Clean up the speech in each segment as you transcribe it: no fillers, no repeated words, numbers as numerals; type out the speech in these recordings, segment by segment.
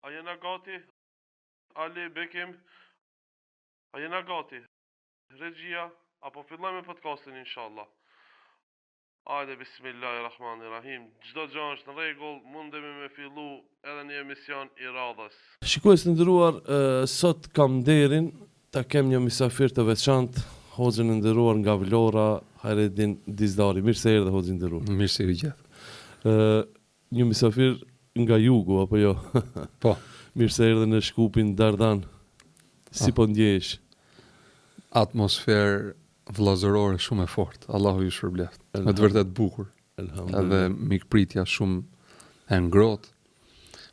A jena gati? Ali Bekim, a jena gati? Regjia, apo fillojmë podcastin inshallah. Hajde, bismillahirrahmanirrahim. Çdo gjë është në rregull, mundemi me fillu edhe një emision i radhës. Shikues të nderuar, sot kam nderin ta kem një mysafir të veçantë, hoxhën e nderuar nga Vlora, Hayreddin Dizdari. Mirë se erdhe hoxhë i nderuar. Mirë se u gjat. Një mysafir nga jugu apo jo? Po. Mirë se erdhe në Shkupin Dardan. Si po ndjehesh? Atmosferë vllazërore shumë e fortë. Allahu ju shpërbleft. Me të vërtet bukur. Edhe mikpritja shumë e ngrohtë.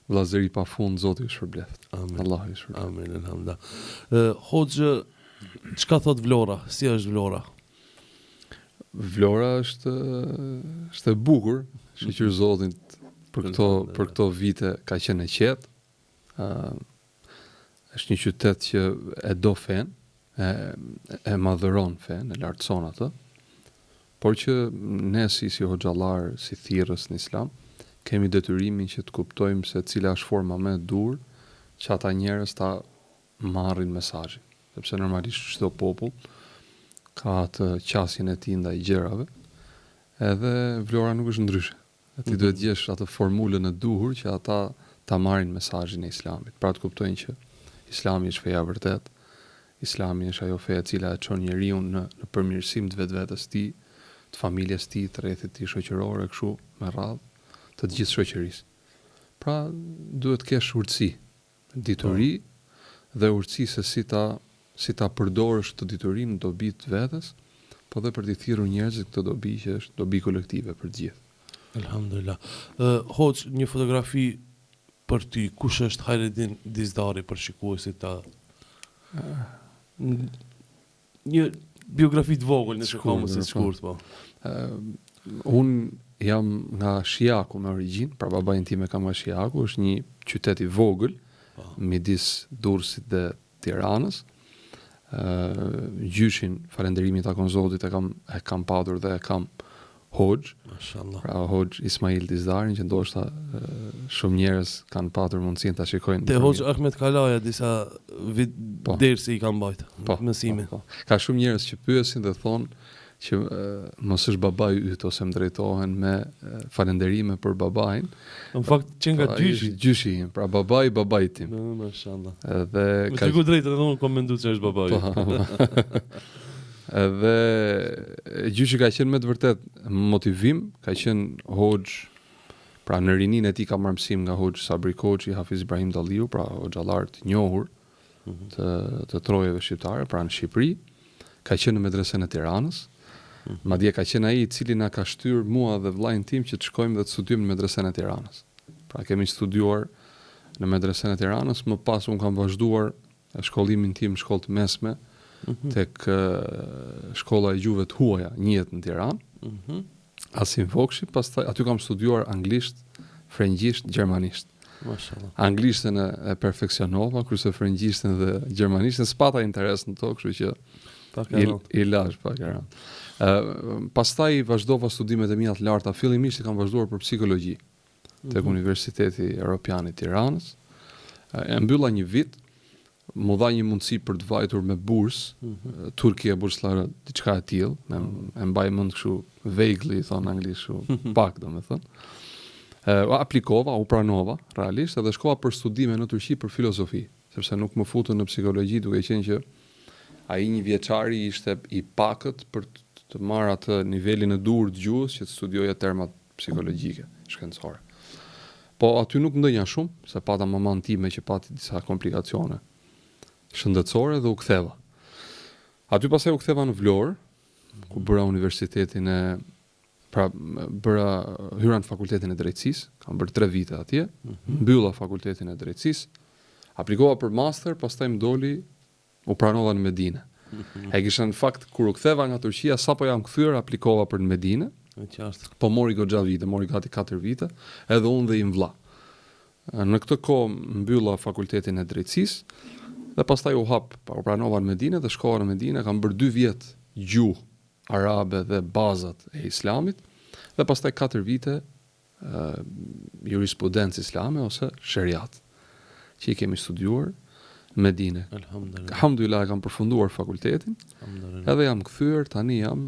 Vllazëri pafund, Zoti ju shpërbleft. Amen. Allahu ju shpërbleft. Amen, elhamdullah. Hoxhë, çka thot Vlora? Si është Vlora? Vlora është e bukur. Shqyr Zotin për këto vite ka qenë e qetë. Është një qytet që e do fen, e madhëron fen, e lartëson atë, por që ne si hoxhallar, si thirrës në Islam, kemi detyrimin që të kuptojmë se cila është forma më e dur që ata njerëz ta marrin mesazhin. Sepse normalisht çdo popull ka atë qasjen e tij ndaj gjërave, edhe Vlora nuk është ndryshe. Ti duhet gjesh atë formulën e duhur që ata ta marrin mesazhin e Islamit. Pra të kuptojnë që Islami është feja vërtet. Islami është ajo fe e cila e çon njeriu në përmirësim të vetvetes tij, të familjes tij, të rrethit tij shoqëror e kështu me radhë, të gjithë shoqërisë. Pra duhet të kesh urtësi, dituri dhe urtësi se si ta përdorësh këtë dituri në dobi të vetes, po dhe për të thirrur njerëzit këtë dobi që është dobi kolektive për të gjithë. Elhamdulillah. Hoxh, një fotografi për ty, kush është Hayreddin Dizdari për shikuesit ta? Një biografi të vogël nëse ka mos e shkurt po. Unë jam nga Shiaku me origjinë, pra babai tim e ka nga Shiaku, është një qytet i vogël midis Durrësit dhe Tiranës. Gjyshin, falënderimin takon Zotit, e kam padur dhe e kam hoxh, mashallah. Pra hoxh Ismail Dizdarin, që ndoshta shumë njerëz kanë patur mundësinë ta shikojnë. Te hoxh Ahmed Kalaja disa dersi i kanë bajtë mësimin. Po. Ka shumë njerëz që pyesin dhe thonë që mos është babai yt ose më drejtohen me falënderime për babain. Në fakt që nga gjyshi im, pra babai tim. Mashallah. Edhe ka ku drejtë edhe unë kam menduar se është babai. Edhe gjyshi ka qenë me të vërtet motivim, ka qenë hoxh, pra në rinin e tij ka marrë mësim nga hoxh Sabri Koçi, Hafiz Ibrahim Dalliu, pra hoxhallar të njohur të trojeve shqiptare, pra në Shqipëri, ka qenë në medresen e Tiranës. Madje ka qenë ai i cili na ka shtyr mua dhe vllain tim që të shkojmë dhe të studiojmë në medresen e Tiranës. Pra kemi studiuar në medresen e Tiranës, më pas unë kam vazhduar shkollimin tim në shkollë të mesme, tek shkolla e gjuhëve të huaja, njihet në Tiranë. Asim Vokshi, pastaj aty kam studiuar anglisht, frëngjisht, gjermanisht. Mashallah. Anglishtën e perfeksionova, kurse frëngjishtën dhe gjermanishtën s'pata interes në to, kështu që i lash pak e rënd. Pastaj vazhdova studimet e mia të larta. Fillimisht kam vazhduar për psikologji tek Universiteti Europian i Tiranës. E mbylla një vit, më dha një mundësi për të vajtur me bursë, Turqia bursëllare, diçka e tillë, e mbaj mend kështu vaguely thon anglisht, kështu pak domethënë. Aplikova, u pranova realisht edhe shkova për studime në Turqi për filozofi, sepse nuk më futën në psikologji, duke qenë që ai një vjeçari ishte i pakët për të marrë atë nivelin e dur të gjuhës që të studioja termat psikologjike, shkencore. Po aty nuk ndonja shumë, se pata mamën time që pati disa komplikacione shëndetësore dhe u ktheva. Aty pastaj u ktheva në Vlorë, ku bëra universitetin hyra në fakultetin e drejtësisë, kam bërë 3 vite atje, mbylla fakultetin e drejtësisë, aplikova për master, pastaj më doli, u pranova në Medinë. E kisha në fakt kur u ktheva nga Turqia, sapo jam kthyer, aplikova për në Medinë. Po mori goxha vite, mori gati 4 vite, edhe unë dhe im vlla. Në këtë kohë mbylla fakultetin e drejtësisë dhe pastaj u hap, u pranova në Medinë dhe shkova në Medinë, kam bërë 2 vjet gjuhë arabe dhe bazat e Islamit dhe pastaj 4 vite jurisprudencë islame ose shariat. që i kemi studiuar në Medinë. Alhamdulillah. Alhamdulillah kam përfunduar fakultetin, Alhamdulillah. edhe jam kthyer, tani jam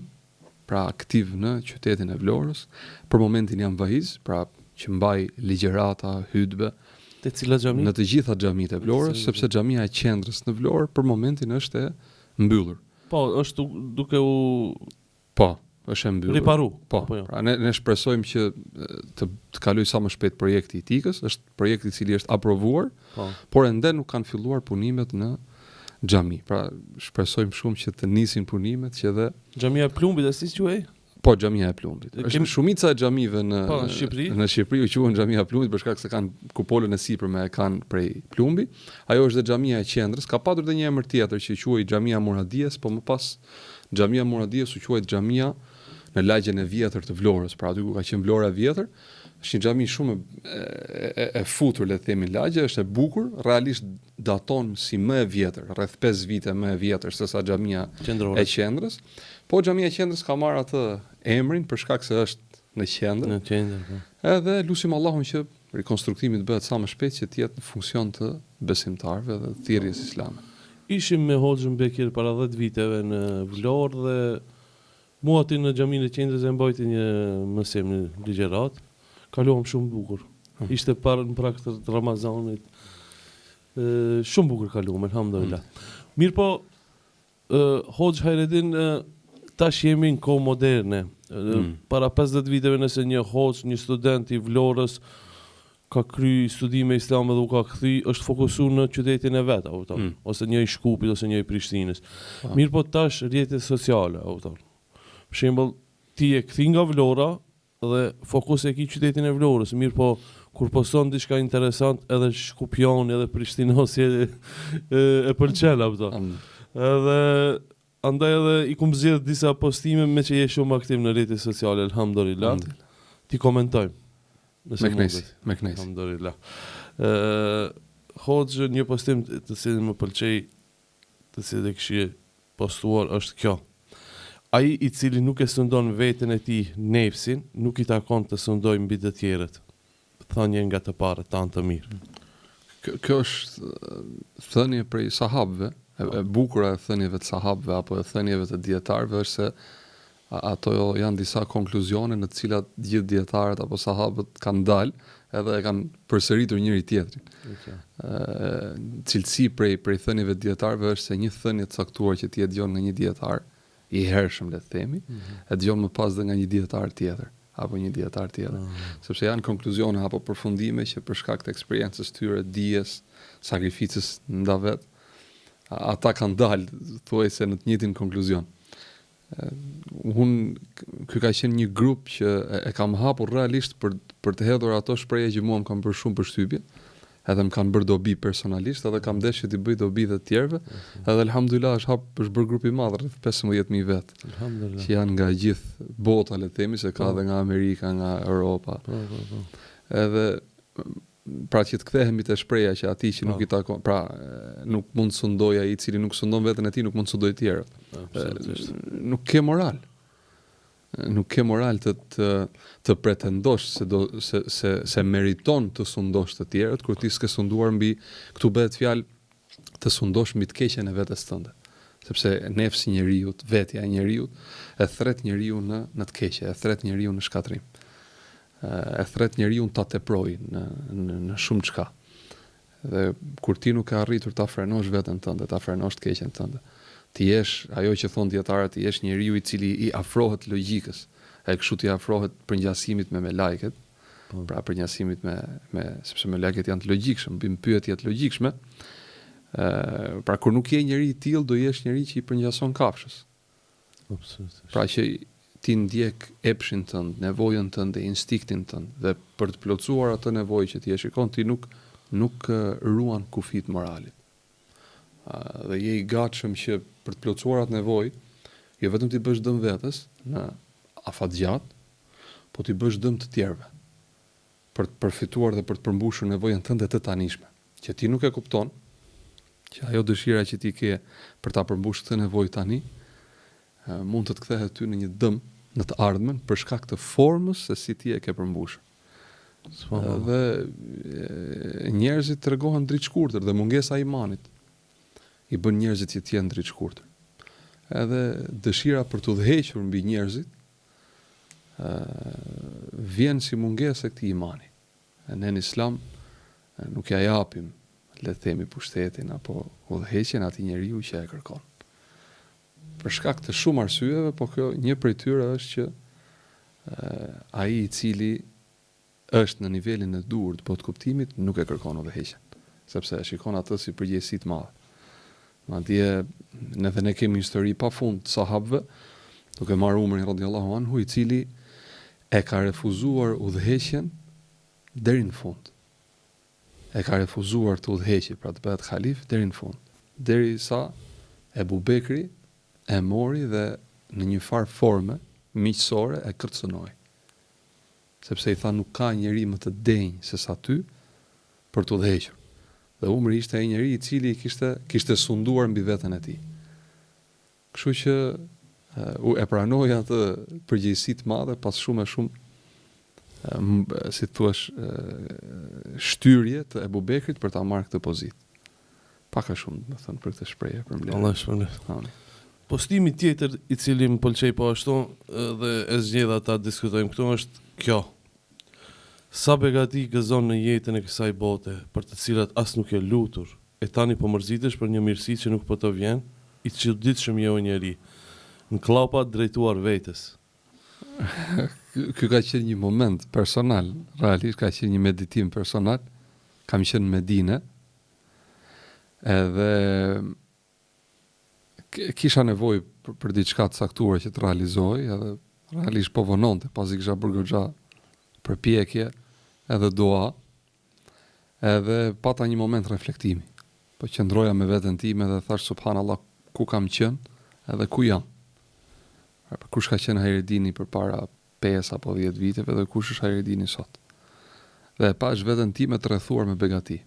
pra aktiv në qytetin e Vlorës. Për momentin jam vahiz, pra që mbaj ligjërata, hutbe Te cila xhami? në të gjitha xhamitë e Vlorës, sepse xhamia e qendrës në Vlorë për momentin është e mbyllur. Po, është duke u Po, është e mbyllur. riparu. Po, apo jo? pra ne shpresojmë që të kaloj sa më shpejt projekti i tikës, është projekti i cili është aprovuar, Po. por ende nuk kanë filluar punimet në xhami. Pra shpresojmë shumë që të nisin punimet që dhe Xhamia e Plumbit, a si quhej? po xhamia e Plumbit. Është Kemi- shumica e xhamive në Po, në Shqipëri? Në Shqipëri u quhen xhamia e Plumbit për shkak se kanë kupolën e sipërme e kanë prej plumbi. Ajo është dhe xhamia e qendrës, ka patur edhe një emër tjetër që quhej xhamia Muradies, po më pas xhamia Muradies u quhet xhamia në lagjen e vjetër të Vlorës, pra aty ku ka qenë Vlora e vjetër. Është një xhami shumë e futur, le të themi, lagje, është e bukur, realisht daton si më e vjetër, rreth 5 vite më e vjetër se sa xhamia Qendrore. e qendrës. Po xhamia e qendrës ka marrë atë emrin për shkak se është në qendër. Në qendër, po. Edhe lusim Allahun që rikonstruktimi të bëhet sa më shpejt që të jetë në funksion të besimtarëve dhe të thirrjes islame. Ishim me Hoxhën Bekir para 10 viteve në Vlorë dhe mua aty në xhaminë e qendrës e mbajti një mësim në ligjërat. Kaluam shumë bukur. Ishte në prag të Ramazanit. Shumë bukur kaluam, alhamdulillah. Mirë po, Hoxh Hajredin, tash jemi në kohë moderne. Para 50 viteve nëse një hoxh, një student i Vlorës ka kry studime islame dhe u ka kthy, është fokusuar në qytetin e vet, apo kupton? Ose një i Shkupit ose një i Prishtinës. Mirë po tash rrjetet sociale, apo kupton? Për shembull, ti e kthi nga Vlora dhe fokus e ki qytetin e Vlorës, mirë po kur poston diçka interesant edhe Shkupioni edhe Prishtinosi e pëlqen apo kupton? Edhe andaj edhe i kum zgjedh disa postime me që je shumë aktiv në rrjetet sociale, alhamdulillah. Ti komentojmë. Me knesi. Alhamdulillah. Hoxhë, një postim të cilin më pëlqej, të cilin e kishje postuar është kjo. Ai i cili nuk e sundon veten e tij nefsin, nuk i takon të sundojë mbi të tjerët. Thënie nga të parët tanë të mirë. Kjo është thënie prej sahabëve, e bukura e thënieve të sahabëve apo e thënieve të dietarëve është se ato janë disa konkluzione në të cilat gjithë dietarët apo sahabët kanë dalë edhe e kanë përsëritur njëri tjetrin. Cilësi prej thënieve të dietarëve është se një thënie të caktuar që ti e dëgjon nga një dietar i hershëm, le të themi, e dëgjon më pas dhe nga një dietar tjetër apo një dietar tjetër. Sepse janë konkluzione apo përfundime që për shkak të eksperiencës tyre, dijes, sakrificës nda vet, ata kanë dalë thuajse në të njëjtin konkluzion. Ky ka qenë një grup që e kam hapur realisht për të hedhur ato shprehje që mua më kanë bërë shumë përshtypje, edhe më kanë bërë dobi personalisht, edhe kam dashur t'i bëj dobi dhe të tjerëve, edhe alhamdulillah është bërë grup i madh, rreth 15000 vet, që janë nga gjithë bota, le të themi, se ka edhe nga Amerika, nga Europa. Edhe pra që të kthehemi te shpreha që atij që nuk i takon, pra nuk mund të sundoj ai i cili nuk sundon veten e tij, nuk mund të sundoj të tjerët. Nuk ke moral. Nuk ke moral të pretendosh se meriton të sundosh të tjerët kur ti s'ke sunduar mbi, këtu bëhet fjalë të sundosh mbi të keqen e vetes tënde. Sepse nefsi i njeriu, vetja e njeriu e thret njeriu në të keqe, e thret njeriu në shkatrim. E thret njeriu ta teprojë në shumë çka. Dhe kur ti nuk ke arritur ta frenosh veten tënde, ta frenosh të keqen tënde, ti jesh ajo që thon dietarët, ti jesh njeriu i cili i afrohet logjikës, e kështu ti afrohet përngjasimit me lajket, pra përngjasimit me sepse me lajket janë të logjikshëm, bëjmë pyetje të logjikshme. Pra kur nuk je njeri i tillë, do jesh njeri që i përngjason kafshës. Pra që ti ndjek epshin tënd, nevojën tënde, instiktin tënd, dhe për të plotësuar atë nevojë që ti e shikon, ti nuk ruan kufit moralit. Dhe je i gatshëm që për të plotësuar atë nevojë, jo vetëm ti bësh dëm vetes në afatgjat, po ti bësh dëm të tjerëve. Për të përfituar dhe për të përmbushur nevojën tënde të tanishme, që ti nuk e kupton, që ajo dëshira që ti ke për ta përmbushur këtë nevojë tani, mund të të kthehet ty në një dëm në të ardhmen për shkak të formës se si ti e ke përmbushur. Dhe njerëzit tregohen dritë shkurtër dhe mungesa e imanit i bën njerëzit që të jenë dritë shkurtër. Edhe dëshira për të udhëhequr mbi njerëzit vjen si mungesë e këtij imani. Ne në Islam nuk ja japim, le të themi, pushtetin apo udhëheqjen atij njeriu që e kërkon. Për shkak të shumë arsyeve, po kjo një prej tyre është që ai i cili është në nivelin e duhur të botë kuptimit nuk e kërkon udhëheqjen, sepse e shikon atë si përgjegjësi të madhe. Madje ne kemi histori pafund të sahabëve, duke marrë Umrin radhiyallahu anhu, i cili e ka refuzuar udhëheqjen deri në fund. E ka refuzuar të udhëheqë, pra të bëhet halif deri në fund. Derisa Ebu Bekri e mori dhe në një farë forme miqësore e kërcënoi. Sepse i tha nuk ka njeri më të denjë se sa ty për të udhëhequr. Dhe Umri ishte ai njeri i cili kishte sunduar mbi veten e tij. Kështu që e pranoi atë përgjegjësi të madhe pas shumë si thua shtyrje të Ebu Bekrit për ta marrë këtë pozitë. Pak a shumë, më thënë, për këtë shprehje për mbledhje. Allah shpëlbej. Postimi tjetër i cili më pëlqej po ashtu dhe e zgjedha ta diskutojmë këtu është kjo. Sa begati gëzon në jetën e kësaj bote për të cilat as nuk e lutur, e tani po mërzitesh për një mirësi që nuk po të vjen, i çuditshëm je o njeri, në klapa drejtuar vetes. Ky ka qenë një moment personal, realisht ka qenë një meditim personal. Kam qenë në Medinë, edhe kisha nevojë për diçka të caktuar që të realizoj, edhe realisht po vononte, pasi kisha bërë goxha përpjekje edhe dua, edhe pata një moment reflektimi. Po qëndroja me veten time dhe thash subhanallahu, ku kam qenë edhe ku jam. Kush ka qenë Hajredini përpara 5 apo 10 viteve dhe kush është Hajredini sot. Dhe pash veten time të rrethuar me begati.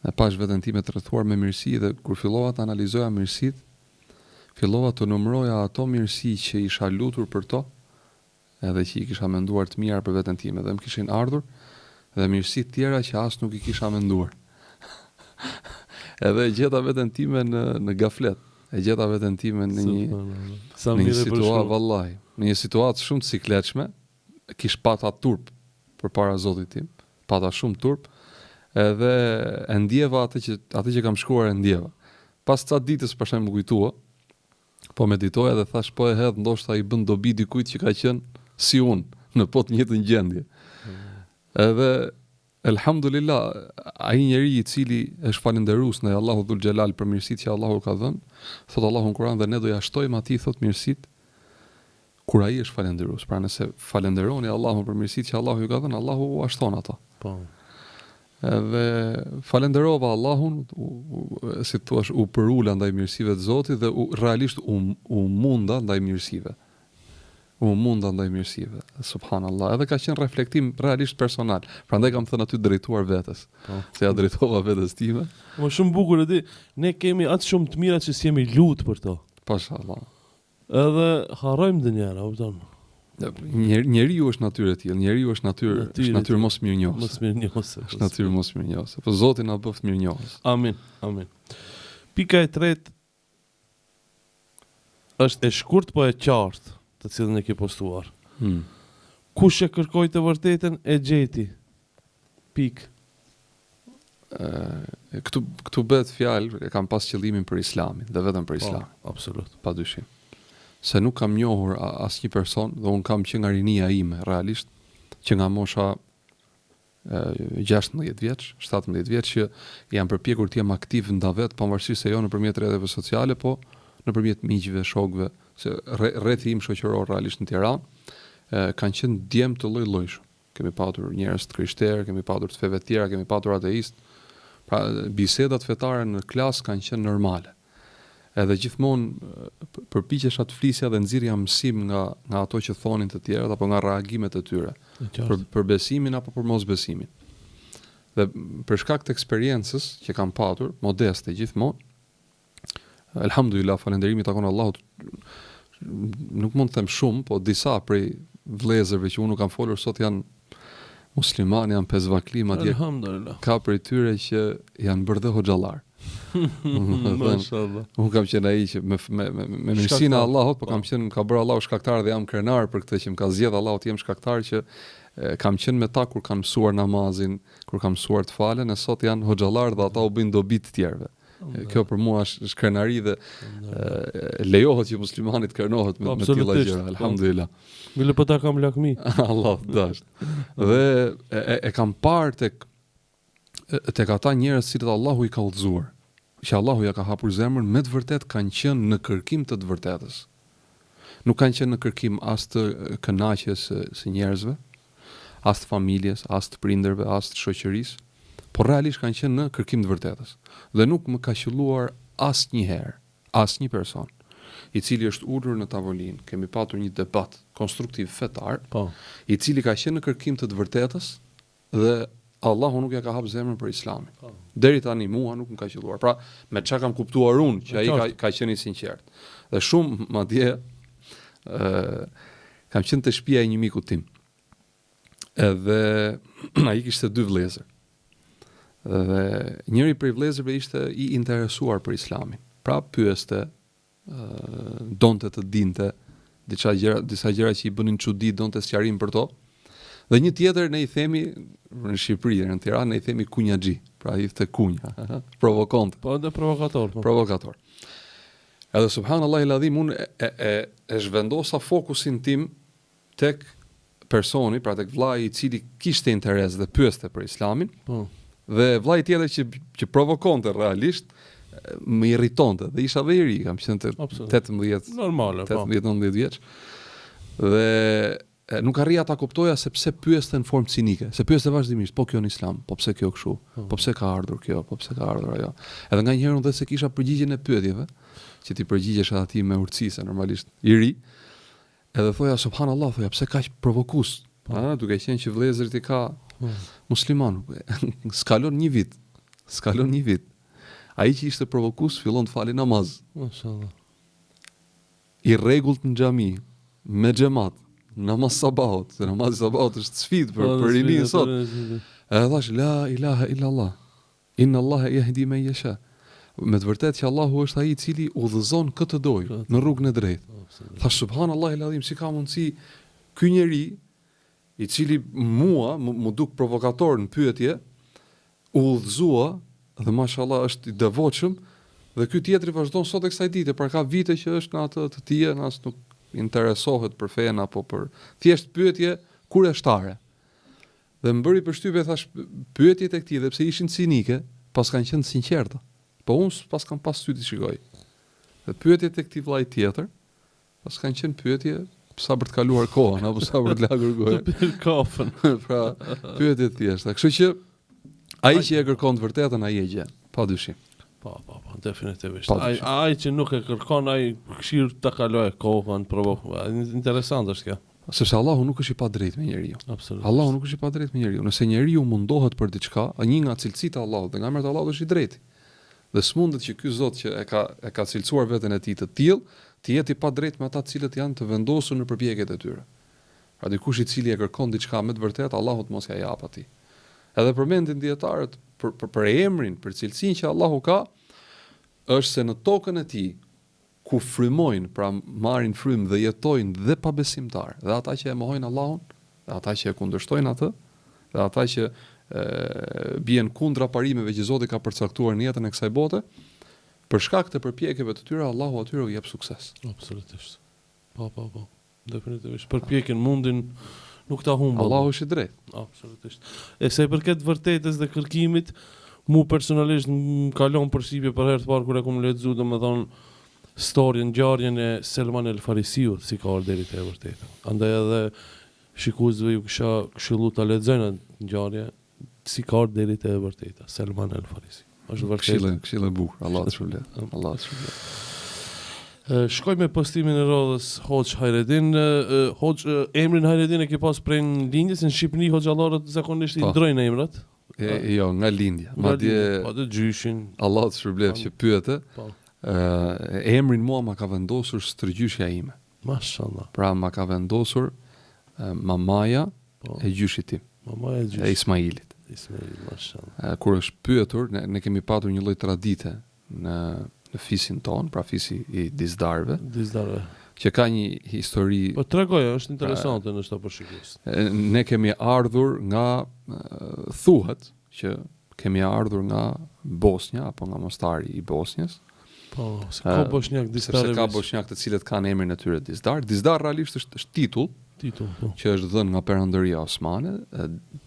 Dhe pash veten time të rrethuar me mirësi dhe kur fillova të analizoja mirësitë, fillova të numëroja ato mirësi që isha lutur për to, edhe që i kisha menduar të mira për veten time dhe më kishin ardhur, dhe mirësi të tjera që as nuk i kisha menduar. Edhe gjeta veten time në gaflet. E gjeta veten time në një situatë vallahi, në një situatë shumë të sikletshme, kish pata turp përpara Zotit tim, pata shumë turp, edhe e ndjeva atë që kam shkruar e ndjeva. Pas ca ditës për shembull kujtua, po meditoja dhe thash po e hedh ndoshta i bën dobi dikujt që ka qenë si unë në po të njëjtën gjendje. Edhe elhamdulillah, ai njeri i cili është falënderues ndaj Allahut dhul xhelal për mirësitë që Allahu ka dhënë, thot Allahu në Kur'an dhe ne do ja shtojmë atij thot mirësitë kur ai është falënderues. Pra nëse falenderoni Allahun për mirësitë që Allahu ju ka dhënë, Allahu u shton ato. Po. Edhe falenderova Allahun, si thua, u përula ndaj mirësive të Zotit dhe realisht u munda ndaj mirësive. Subhanallah, edhe ka qenë reflektim realisht personal. Prandaj kam thënë aty drejtuar vetes. Se ja drejtova vetes time. Më shumë bukur e di, ne kemi atë shumë të mira që s'jemi lut për to. Pashallah. Edhe harrojmë ndonjëherë, kupton? Njeriu është natyrë e tillë, njeriu është natyrë mos mirënjohës. Mos mirënjohës. Është natyrë mos mirënjohës. Po Zoti na bëft mirënjohës. Amin, amin. Pika e tretë është e shkurt po e qartë, të cilën e ke postuar. Kush e kërkoi të vërtetën e gjeti. Pik. Këtu bëhet fjalë, e kam pas qëllimin për Islamin, dhe vetëm për Islamin. Absolut. Padyshim. Se nuk kam njohur asnjë person, dhe unë kam që nga rinia ime, realisht, që nga mosha 16 vjeç, 17 vjeç, që jam përpjekur të jem aktiv ndavet, pavarësisht se jo nëpërmjet rrjeteve sociale, po nëpërmjet miqve, shokëve, se rrethi im shoqëror realisht në Tiranë, kanë qenë djem të lloj-llojshëm. Kemi patur njerëz të krishterë, kemi patur të feve tjera, kemi patur ateist. Pra bisedat fetare në klasë kanë qenë normale. Edhe gjithmonë përpiqesha të flisja dhe nxirrja mësim nga ato që thonin të tjerët apo nga reagimet e tyre për besimin apo për mosbesimin. Dhe për shkak të eksperiencës që kam patur, modeste gjithmonë, elhamdulillah, falënderimi takon Allahut, nuk mund të them shumë, po disa prej vëllezërve që unë kam folur sot janë musliman janë pezvakli, madje Alhamdulillah. ka prej tyre që janë bërë dhe hoxhallar. Mashallah. Unë kam qenë ai që me mirësinë e Allahut, po kam qenë ka bërë Allahu shkaktar dhe jam krenar për këtë që më ka zgjedh Allahu të jem shkaktar që kam qenë me ta kur kanë mësuar namazin, kur kam mësuar të falen, e sot janë hoxhallar dhe ata u bëjnë dobi të tjerëve. Kjo për mua është krenari dhe lejohet që muslimani të krenohet me tilla gjëra, alhamdulillah. Mile po ta kam lakmi. Allah dash. Dhe e kam parë tek ata njerëz që Allahu i ka udhëzuar, që Allahu ja ka hapur zemrën, me të vërtet kanë qenë në kërkim të vërtetës. Nuk kanë qenë në kërkim as të kënaqjes së njerëzve, as të familjes, as të prindërve, as të shoqërisë, por realisht kanë qenë në kërkim të vërtetës. Dhe nuk më ka qelluar asnjëherë asnjë person i cili është ulur në tavolinë, kemi patur një debat konstruktiv fetar, i cili ka qenë në kërkim të vërtetës dhe Allahu nuk ja ka hapur zemrën për Islamin. Deri tani mua nuk më ka qelluar. Pra, me çka kam kuptuar unë që ai ka qenë i sinqert. Dhe shumë madje kam qenë te shtëpia e një miku tim. Edhe ai kishte 2 vëllezër. Dhe njëri prej vëllezërve ishte i interesuar për Islamin. Pra pyeste, donte të dinte disa gjëra që i bënin çudi, donte sqarim për to. Dhe një tjetër ne i themi në Shqipëri, në Tiranë ne i themi kunjaxhi, pra i the kunja, provokant. Po edhe provokator. Provokator. Edhe subhanallahu el-azim unë e zhvendosa fokusin tim tek personi, pra tek vllai i cili kishte interes dhe pyeste për Islamin. Po. Dhe vllai tjetër që provokonte realisht më irritonte dhe isha dhe i ri, kam qenë 18 normale, 18-19 vjeç. Dhe nuk arrija ta kuptoja se pse pyeste në formë cinike, se pyeste vazhdimisht, po kjo në Islam, po pse kjo kështu, po pse ka ardhur kjo, po pse ka ardhur ajo. Edhe nganjëherë unë dhe se kisha përgjigjen e pyetjeve, që ti përgjigjesh atij me urtësi se normalisht i ri. Edhe thoja subhanallahu, thoja pse kaq provokues. Duke qenë që vëllezërit i ka musliman, skalon një vit. Ai që ishte provokues fillon të falë namaz. Mashallah. I rregullt në xhami, me xhamat, namaz sabahut, se namaz sabahut është sfidë për rinin sot. Edhe thash la ilaha illa Allah. Inna Allaha yahdi man yasha. Me të vërtetë që Allahu është ai i cili udhëzon këtë dojë në rrugën e drejtë. Thash subhanallahu el-azim, si ka mundësi ky njeri i cili mua më duk provokator në pyetje, udhëzua dhe mashallah është i devotshëm, dhe ky tjetri vazhdon sot e kësaj dite, pra ka vite që është në atë të tij, as nuk interesohet për fen apo për thjesht pyetje kurioztare. Dhe më bëri përshtypje, thash, pyetjet e këtij dhe pse ishin cinike, pas kanë qenë sinqerta. Po unë pas kam pas sy të shikoj. Dhe pyetjet e këtij vllai tjetër, pas kanë qenë pyetje sa për të kaluar kohën apo sa për të lagur gojën. Të pirë kafën. Pra, pyetje të thjeshta. Kështu që ai që e kërkon të vërtetën ai e gjen, padyshim. Po, definitivisht. Ai që nuk e kërkon, ai këshir ta kalojë kohën, interesant është kjo. Sepse Allahu nuk është i padrejtë me njeriu. Absolutisht. Allahu nuk është i padrejtë me njeriu. Nëse njeriu mundohet për diçka, një nga cilësitë e Allahut dhe nga emrat e Allahut është i drejtë. Dhe s'mundet që ky Zot që e ka cilësuar veten e tij të tillë, të jetë i padrejtë me ata të cilët janë të vendosur në përpjekjet e tyre. Pra dikush i cili e kërkon diçka me të vërtetë, Allahu të mos ja jap atij. Edhe përmendin dietarët për emrin, për cilësinë që Allahu ka, është se në tokën e tij ku frymojnë, pra marrin frymë dhe jetojnë dhe pabesimtar, dhe ata që e mohojnë Allahun, dhe ata që e kundërshtojnë atë, dhe ata që bien kundra parimeve që Zoti ka përcaktuar në jetën e kësaj bote, për shkak të përpjekjeve të tyre, Allahu atyre u jep sukses. Absolutisht. Po. Definitivisht. Përpjekin mundin nuk ta humb. Allahu është i drejtë. Absolutisht. E sa i përket vërtetës dhe kërkimit, mu personalisht më kalon përshtypje për herë të parë kur e kam lexuar, domethënë storyn, ngjarjen e Selman el-Farisiut, si ka ardhur deri te e vërteta. Andaj edhe shikuesve ju kisha këshillu ta lexojnë ngjarje si ka ardhur deri te e vërteta, Selman el-Farisi. Është vërtet këshillë e bukur. Allah të shpëlbet. Allah të shpëlbet. Shkoj me postimin e radhës Hoxh Hajredin. Hoxh, emrin Hajredin e ke pas prej lindjes në Shqipëri, hoxhallarët zakonisht i ndrojnë emrat. Jo, nga lindja. Madje atë gjyshin. Allah të shpëlbet që pyete. Emrin mua ma ka vendosur stërgjyshja ime. Mashallah. Pra ma ka vendosur mamaja e gjyshit tim. Mama e e gjysh. Ismailit. Ismail, mashallah. Kur është pyetur, ne kemi patur një lloj tradite në fisin ton, pra fisi i Dizdarve, Dizdarve. që ka një histori. Po tregoja, është interesante në shta për shikues. Ne kemi ardhur nga thuhet që kemi ardhur nga Bosnja apo nga mostari i Bosnjës. Po, se ka bosnjak Dizdar. Sepse ka bosnjak të cilët kanë emrin e tyre Dizdar. Dizdar realisht është titull Titull, po. që është dhënë nga Perëndëria Osmane.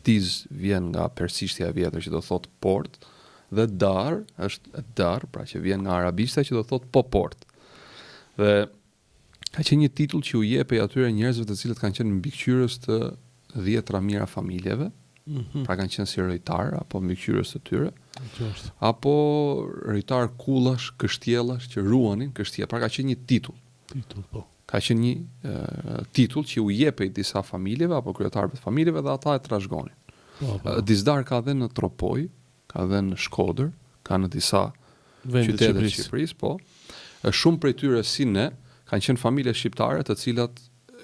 Diz vjen nga persishtja e vjetër që do thot port, dhe dar është dar, pra që vjen nga arabishta që do thot po port. Dhe ka qenë një titull që u jepej atyre njerëzve të cilët kanë qenë mbikëqyrës të 10 mira familjeve, pra kanë qenë si rojtar apo mbikëqyrës të tyre, apo rojtar kullash, kështjellash që ruanin kështjella, pra ka qenë një titull. Titull, po. Ka qenë një titull që u jepej disa familjeve apo kryetarëve të familjeve dhe ata e trashëgonin. Po. Dizdar ka dhe në Tropoj, ka dhe në Shkodër, ka në disa qytete të Shqipërisë, po. Shumë prej tyre si ne kanë qenë familje shqiptare të cilat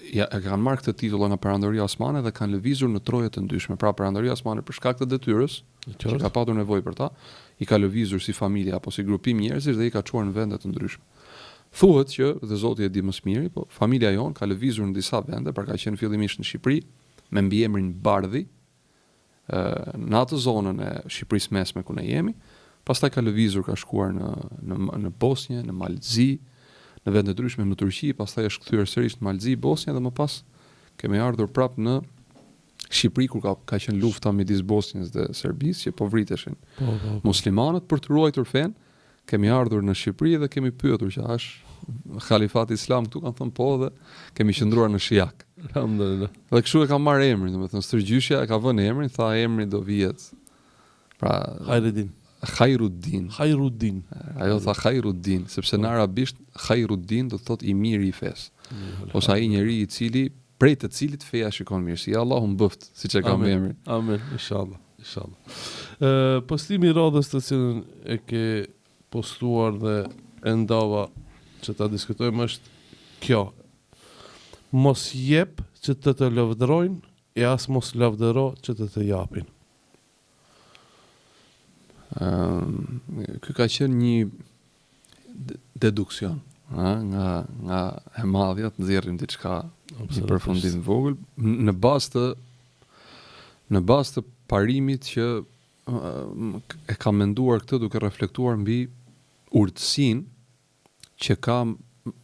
e kanë marrë këtë titull nga Perëndëria Osmane dhe kanë lëvizur në troje të ndryshme. Pra Perëndëria Osmane për shkak të detyrës, që ka patur nevojë për ta, i ka lëvizur si familje apo si grupim njerëzish dhe i ka çuar në vende të ndryshme. Thuhet që, dhe Zoti e di më së miri, po familja jon ka lëvizur në disa vende, pra ka qenë fillimisht në Shqipëri me mbiemrin Bardhi, në atë zonën e Shqipërisë mesme ku ne jemi, pastaj ka lëvizur, ka shkuar në Bosnjë, në Malzi, në vende të ndryshme në Turqi, pastaj është kthyer sërish në Malzi, Bosnjë dhe më pas kemi ardhur prap në Shqipëri kur ka qenë lufta midis Bosnjës dhe Serbisë që po vriteshin muslimanët për të ruajtur fen. Kemi ardhur në Shqipëri dhe kemi pyetur që është Khalifati Islam këtu, kanë thënë po, dhe kemi qëndruar në Shijak. Alhamdulillah. Dhe kështu e ka marrë emrin, domethënë stërgjyshja e ka vënë emrin, tha emri do vihet. Pra Khairuddin. Ajo tha Khairuddin, sepse në arabisht Khairuddin do të thotë i miri i fesë. Ose ai njeri i cili prej të cilit feja shikon mirësi. Allahu mboft, siç e ka emrin. Amen, inshallah. Postimi i radhës të cilën e ke postuar dhe e ndava që ta diskutojmë është kjo: mos jep që të lavdërojnë e as mos lavdëro që të japin. Ky ka qenë një deduksion, nga e madhja të nxjerrim diçka një përfundim vogël në bazë të parimit që e kam menduar këtë duke reflektuar mbi urtësinë që ka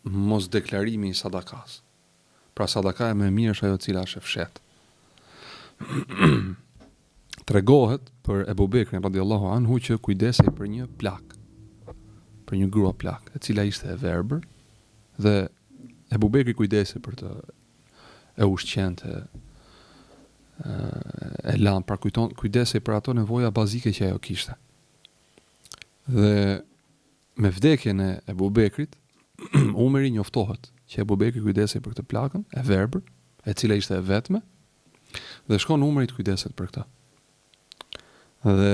mos deklarimi i sadakas. Pra sadaka e më e mirë është ajo cila është e fshehtë. Tregohet për Ebu Bekrin radiallahu anhu që kujdesej për një plak, për një grua plak, e cila ishte e verbër, dhe Ebu Bekri kujdesej për të e ushqente, e lanë, pra kujdesej për ato nevoja bazike që ajo kishte. Dhe me vdekjen e Ebu Bekrit, Umeri njoftohet që Ebu Bekri kujdesej për këtë plakën, e verbër, e cila ishte e vetme, dhe shkon Umeri të kujdeset për këtë. Dhe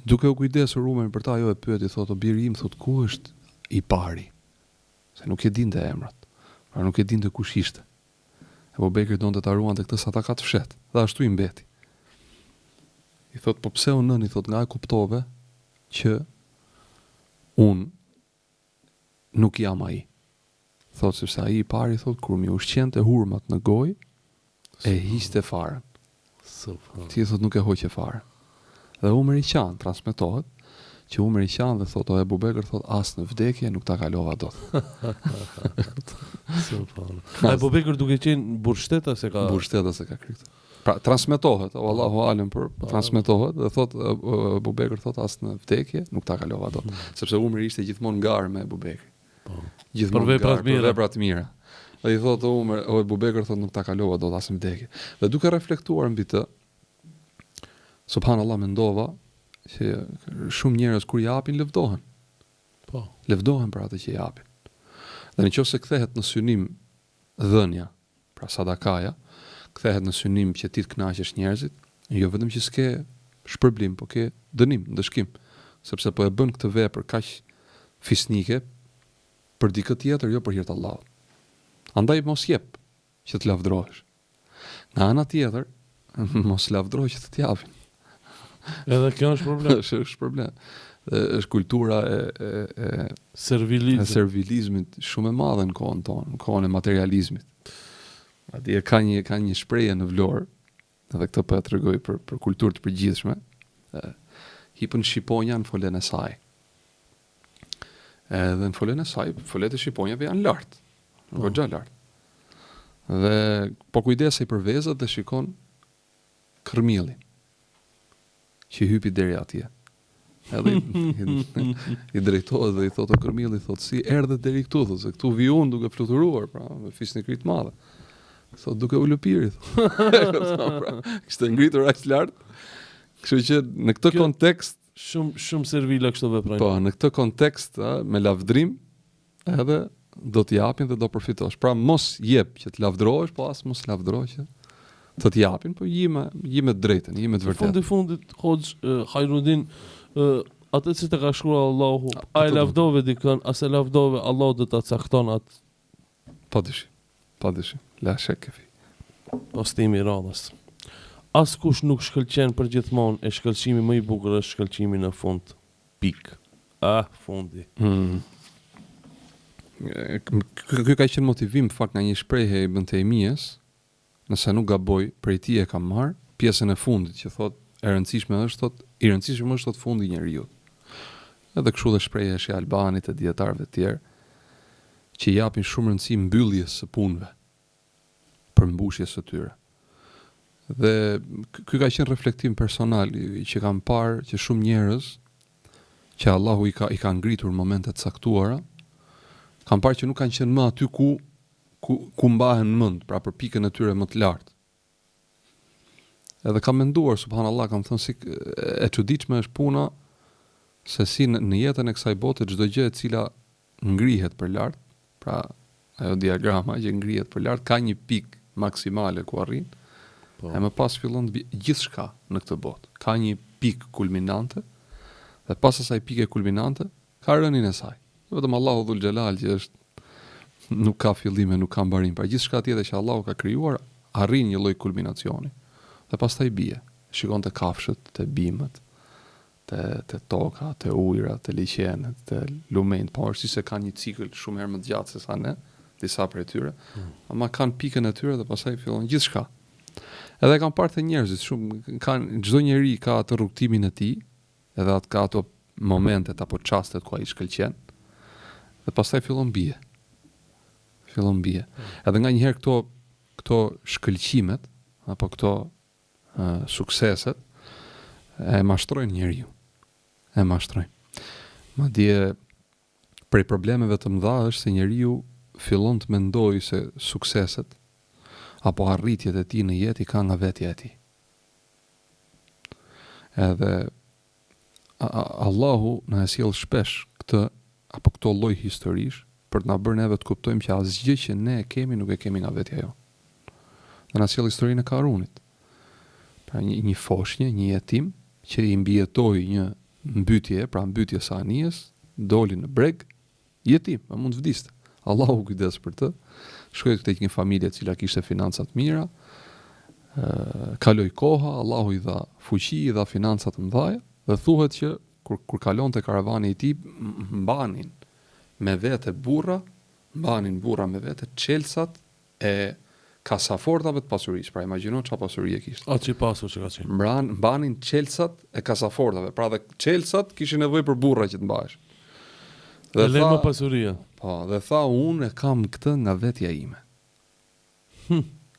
duke u kujdesur Umeri për ta, ajo e pyeti, thotë, o biri im, thotë, ku është i pari? Se nuk e dinte emrat, pra nuk e dinte kush ishte. Ebu Bekri donte ta ruante këtë sadaka të fshehtë, dhe ashtu i mbeti. I thotë, po pse o nën, i thotë, nga e kuptove që unë nuk jam ai. Thotë, sepse ai i pari, thotë, kur mi ushqente hurmat në gojë, e hiqte faren. Ti thotë, nuk e hoqe fare. Dhe Umeri qan, transmetohet, që Umeri qan dhe thotë, o Ebu Bekër, thotë, as në vdekje nuk ta kalova dot. A Ebu Bekër duke qenë burgshteta se ka... Burgshteta se ka krytë. Pra, transmetohet, o Allahu alem për transmetohet, dhe thotë, Ebu Bekër, thotë, as në vdekje nuk ta kalova dot. Sepse Umeri ishte gjithmonë ngarë me Ebu Bekri. Gjithmonë ngarë për veprat mira. Dhe i thotë Umar, o Ebu Bekër, thotë, nuk ta kalova dot as në vdekje. Dhe duke reflektuar mbi të, subhanallah, mendova që shumë njerëz kur japin lëvdohen. Po. Lëvdohen për atë që japin. Dhe nëse kthehet në synim dhënia, pra sadakaja, kthehet në synim që ti të kënaqësh njerëzit, jo vetëm që s'ke shpërblim, po ke dënim, ndëshkim, sepse po e bën këtë vepër kaq fisnike për dikë tjetër, jo për hir të Allahut. Andaj mos jep që të lavdërohesh. Nga ana tjetër, mos lavdro që të t'japin. Edhe kjo është problem. është problem. Është kultura e Servilizëm. servilizmit shumë e madhe në kohën tonë, në kohën e materializmit. Atje ka një shprehje në Vlorë, edhe këtë po e tregoj për kulturë të përgjithshme. Hipën shqiponja në folen e saj. Edhe në folen e saj, folet e shqiponjave janë lartë, goxha lartë. Dhe po kujdesej për vezët dhe shikon kërmillin që hypi deri atje. Edhe i drejtohet dhe i thotë kërmilli, thotë si erdhe deri këtu, thotë se këtu vi unë duke fluturuar, pra me fisnikri të madhe. Thotë duke u lëpirit. Pra, kishte ngritur aq lart. Kështu që në këtë kontekst Shumë servila kështu veprojnë. po, në këtë kontekst, me lavdrim, edhe do t'i japin dhe do përfitosh. Pra mos jep që të lavdrohesh, po as mos lavdro që të t'japin, po ji me drejtën, ji me të vërtetë. Fundit Hoxh Hajrudin, atë që të ka shkruar Allahu, a e lavdove dikën, as e lavdove, Allahu do ta cakton atë Padyshim, la shek e fi. postimi i radhës. Askush nuk shkëlqen për gjithmonë, e shkëlqimi më i bukur është shkëlqimi në fund. Pik. Fundi. Ky ka qenë motivim fakt nga një shprehje e Ibn Taymijes, nëse nuk gaboj, prej tij e kam marr pjesën e fundit që thotë i rëndësishme është thotë fundi i njeriu. Edhe kështu dhe shprehja e Albanit e dietarëve të tjerë që japin shumë rëndësi mbylljes së punëve, për mbushjes së tyre. Dhe ky ka qenë reflektim personal që kam parë që shumë njerëz që Allahu i ka ngritur momente të caktuara, kam parë që nuk kanë qenë më aty ku mbahen mend, pra për pikën e tyre më të lartë. Edhe kam menduar, subhanallahu, kam thënë si e çuditshme është puna se si në jetën e kësaj bote çdo gjë e cila ngrihet për lart, pra ajo diagrama që ngrihet për lart ka një pikë maksimale ku arrin. Po. E më pas fillon të gjithçka në këtë botë. Ka një pikë kulminante dhe pas asaj pike kulminante ka rënien e saj. Vetëm Allahu Dhul Xhelal që është nuk ka fillim e nuk ka mbarim. Pra gjithçka tjetër që Allahu ka krijuar arrin një lloj kulminacioni. Dhe pastaj bie. Shikon te kafshët, te bimët, te toka, te ujërat, te liqenet, te lumenjt, po është si se kanë një cikël shumë herë më të gjatë se sa ne, disa prej tyre, ama kanë pikën e tyre dhe pastaj fillon gjithçka. Edhe kam parë të njerëzit shumë çdo njeri ka atë rrugtimin e tij, edhe atë ka ato momentet apo çastet ku ai shkëlqen. Dhe pastaj fillon bie. Edhe nganjëherë këto shkëlqimet apo këto sukseset e mashtrojnë njeriu. Madje prej problemeve të mëdha është se njeriu fillon të mendojë se sukseset apo arritjet e tij në jetë i ka nga vetja e tij. Edhe Allahu na e sjell shpesh këto lloj historish për të na bërë neve të kuptojmë që asgjë që ne e kemi nuk e kemi nga vetja jonë. Dhe na sjell historinë e Karunit. Pra një foshnjë, një jetim që i mbijetoi një mbytje, pra mbytje së anijes, doli në breg, jetim, mund të vdiste. Allahu kujdes për të. Shkoi tek një familje e cila kishte financa të mira. Kaloi koha, Allahu i dha fuqi, i dha financa të mëdha dhe thuhet që kur kalonte karavani i tij mbanin me vete burra me vete çelësat e kasafordave të pasurisë. Pra imagjino çfarë pasuri e kishte. Atë që pasur që ka qenë. Mbanin çelësat e kasafordave. Pra dhe çelësat kishin nevojë për burra që të mbahesh. Dhe lejmë pasuria. Po, dhe tha, unë e kam këtë nga vetja ime.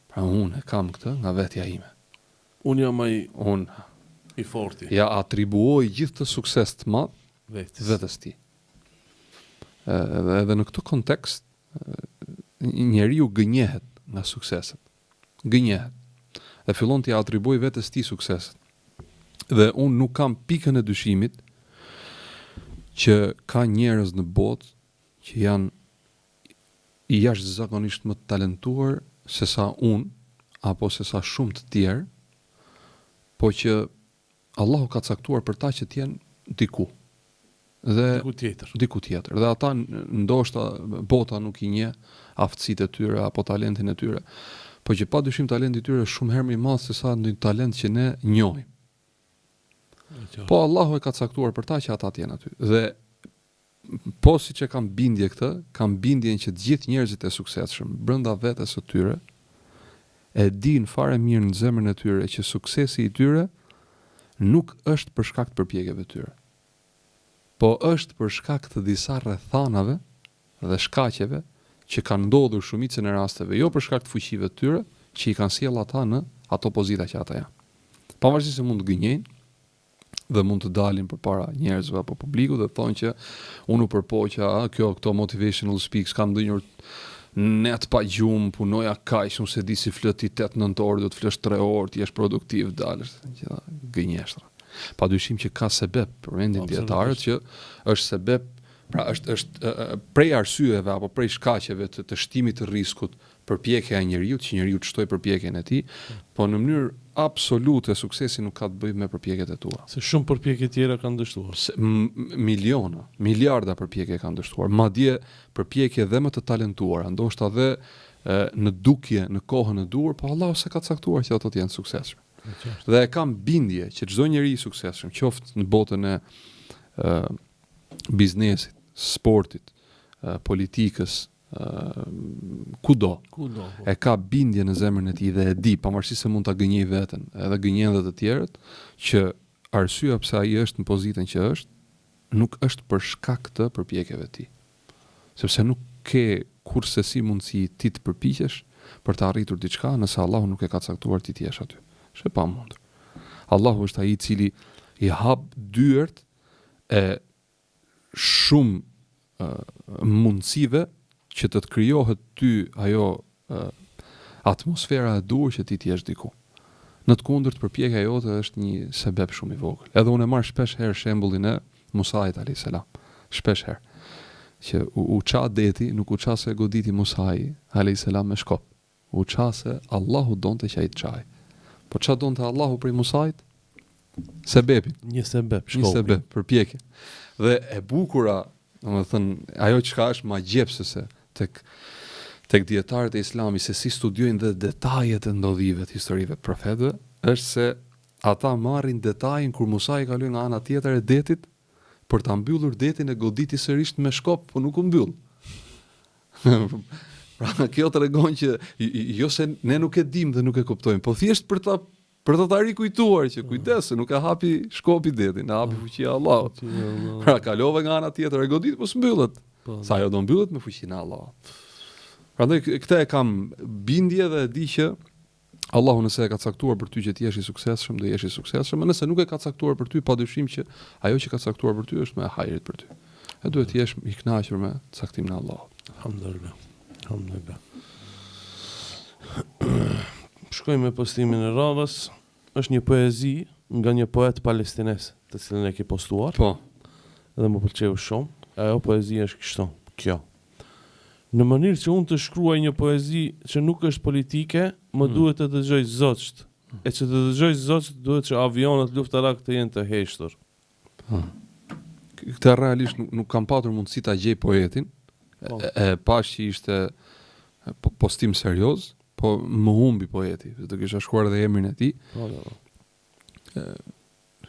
Pra unë e kam këtë nga vetja ime. Unë jam Unë i forti. ja atribuoj gjithë të sukses të madh vetës ti. Edhe në këtë kontekst, njeriu gënjehet nga sukseset. Gënjehet. Dhe fillon t'i atribuoj vetës ti sukseset. Dhe unë nuk kam pikën e dyshimit që ka njerëz në botë që janë i jashtëzakonisht më të talentuar se sa unë, apo se sa shumë të tjerë, po që Allahu ka caktuar për ta që t'jenë diku. Dhe diku tjetër. Dhe ata ndoshta bota nuk i njeh aftësitë e tyre apo talentin e tyre. po që padyshim talenti i tyre është shumë herë më i madh se sa ndonjë talent që ne njohim. Po Allahu e ka caktuar për ta që ata të jenë aty. Dhe po siç e kam bindje këtë, kam bindjen që të gjithë njerëzit e suksesshëm brenda vetes së tyre e din fare mirë në zemrën e tyre që suksesi i tyre nuk është për shkak të përpjekjeve të tyre, po është për shkak të disa rrethanave dhe shkaqeve që kanë ndodhur shumicën e rasteve, jo për shkak të fuqive të tyre, që i kanë sjellë ata në ato pozita që ata janë. Pavarësisht se mund të gënjejnë dhe mund të dalin përpara njerëzve apo publikut dhe thonë që unë u përpoqja, këto motivational speaks kanë ndonjëherë net pa gjumë, punoja kaq, unë se di si flët i 8-9 orë, do të flesh 3 orë, ti jesh produktiv, dalësh, që gënjeshtra. Padyshim që ka sebeb, përmendin dietarët që është sebeb, pra është prej arsyeve apo prej shkaqeve të shtimit të riskut përpjekja e njeriu, që njeriu të shtoj përpjekjen e tij, po në mënyrë absolute suksesi nuk ka të bëjë me përpjekjet e tua. Se shumë përpjekje tjera kanë dështuar. Miliona, miliarda përpjekje kanë dështuar, madje përpjekje dhe më të talentuara, ndoshta dhe në dukje, në kohën e duhur, po Allahu s'e ka caktuar që ato të jenë suksesshëm. Dhe e kam bindje që çdo njeri i suksesshëm, qoftë në botën e biznesit, sportit, politikës, kudo, e ka bindje në zemrën e tij dhe e di, pavarësisht se mund ta gënjej veten, edhe gënjen dhe të tjerët, që arsyeja pse ai është në pozitën që është, nuk është për shkak të përpjekjeve të tij. Sepse nuk ke kurse si mundësi ti të përpiqesh për të arritur diçka nëse Allahu nuk e ka caktuar ti të jesh aty. Është e pamundur. Allahu është ai i cili i hap dyert e shumë mundësive që të krijohet ty ajo atmosfera e duhur që ti të jesh diku. Në të kundërt përpjekja jote është një sebeb shumë i vogël. Edhe unë marr shpesh herë shembullin e Musait alayhis salam. Shpesh herë që u ça deti, nuk u ça se goditi Musai alayhis salam me shkop. U ça se Allahu donte që ai të çaj. Po ç'a donte Allahu prej Musait? Sebebin. Një sebeb, shkopi. Një sebeb, përpjekje. Dhe e bukura, domethënë, ajo çka është më gjepsëse tek dietarët e Islamit se si studiojnë dhe detajet e ndodhive të historive të profetëve, është se ata marrin detajin kur Musa i kaloi nga ana tjetër e detit për ta mbyllur detin e goditi sërish me shkop, po nuk u mbyll. Pra kjo tregon që jo se ne nuk e dim dhe nuk e kuptojmë, po thjesht për ta rikujtuar që kujdes se nuk e hapi shkopi detin, e hapi fuqia e Allahut. Pra kalove nga ana tjetër e godit, po s'mbyllet. Sa ajo do mbyllet me fuqinë e Allahut. Prandaj këtë e kam bindje dhe e di që Allahu nëse e ka caktuar për ty që ti jesh i suksesshëm, do jesh i suksesshëm, nëse nuk e ka caktuar për ty, padyshim që ajo që ka caktuar për ty është më e hajrit për ty. E duhet të jesh i kënaqur me caktimin e Allahut. Alhamdulillah. Alhamdulillah. Shkojmë me postimin e radhës. Është një poezi nga një poet palestines, të cilën e ke postuar. Po. Dhe më pëlqeu shumë. Ajo poezi është kështu, kjo. Në mënyrë që unë të shkruaj një poezi që nuk është politike, më duhet të dëgjoj zogjt. E që të dëgjoj zogjt, duhet që avionët luftarak të jenë të heshtur. Këtë realisht nuk kam patur mundësi ta gjej poetin. E pash që ishte postim serioz, po më humbi poeti, do kisha shkruar edhe emrin e tij.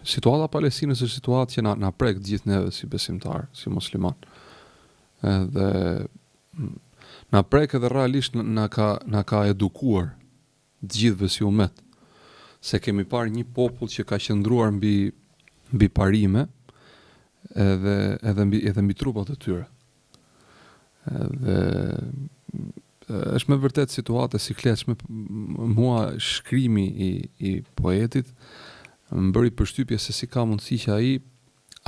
Situata e Palestinës është situatë që na prek gjithë neve si besimtar, si musliman. Dhe na prek edhe realisht na ka edukuar të gjithëve si umet, se kemi parë një popull që ka qëndruar mbi parime edhe mbi trupat e tyre. Dhe është me vërtet situatë e sikletshme. Mua shkrimi i poetit më bëri përshtypje se si ka mundësi që ai